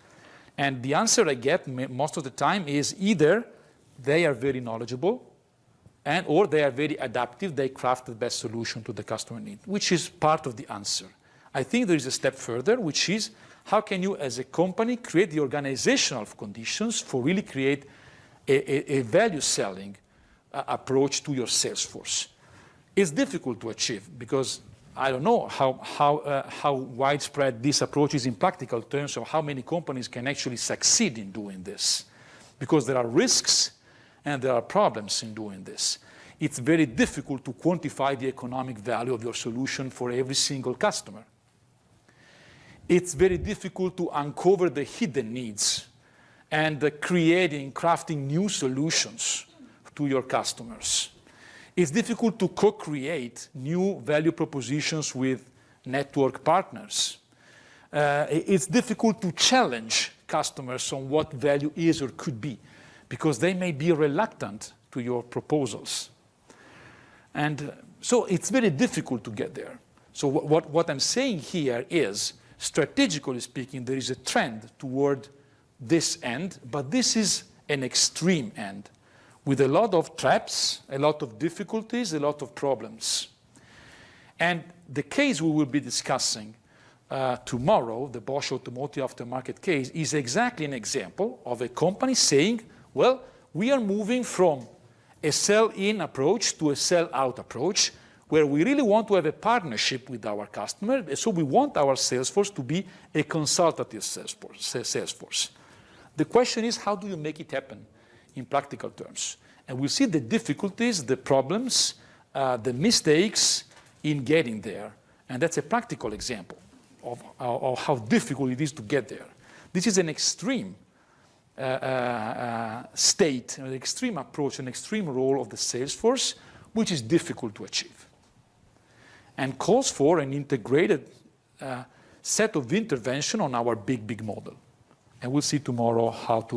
[SPEAKER 2] And the answer I get most of the time is either they are very knowledgeable or they are very adaptive, they craft the best solution to the customer need, which is part of the answer. I think there is a step further, which is, how can you as a company create the organizational conditions for really create a value selling approach to your sales force? It's difficult to achieve because I don't know how widespread this approach is in practical terms, or how many companies can actually succeed in doing this, because there are risks and there are problems in doing this. It's very difficult to quantify the economic value of your solution for every single customer. It's very difficult to uncover the hidden needs and crafting new solutions to your customers. It's difficult to co-create new value propositions with network partners. It's difficult to challenge customers on what value is or could be, because they may be reluctant to your proposals. And so it's very difficult to get there. So what I'm saying here is, strategically speaking, there is a trend toward this end, but this is an extreme end with a lot of traps, a lot of difficulties, a lot of problems. And the case we will be discussing tomorrow, the Bosch Automotive Aftermarket case, is exactly an example of a company saying, well, we are moving from a sell-in approach to a sell-out approach, where we really want to have a partnership with our customer. So we want our sales force to be a consultative sales force. The question is, how do you make it happen in practical terms? And we'll see the difficulties, the problems, the mistakes in getting there. And that's a practical example of how difficult it is to get there. This is an extreme state, an extreme approach, an extreme role of the sales force, which is difficult to achieve, and calls for an integrated set of intervention on our big model. And we'll see tomorrow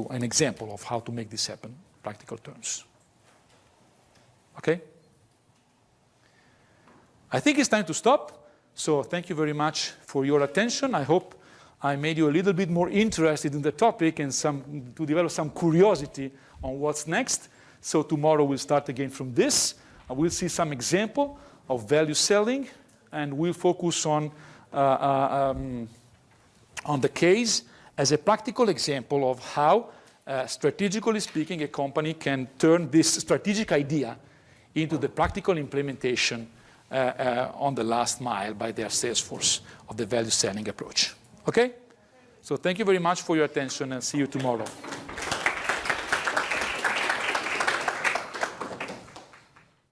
[SPEAKER 2] an example of how to make this happen in practical terms. Okay? I think it's time to stop. So thank you very much for your attention. I hope I made you a little bit more interested in the topic and to develop some curiosity on what's next. So tomorrow we'll start again from this. We'll see some example of value selling, and we'll focus on the case as a practical example of how, strategically speaking, a company can turn this strategic idea into the practical implementation on the last mile by their sales force of the value selling approach. Okay? So thank you very much for your attention, and see you tomorrow.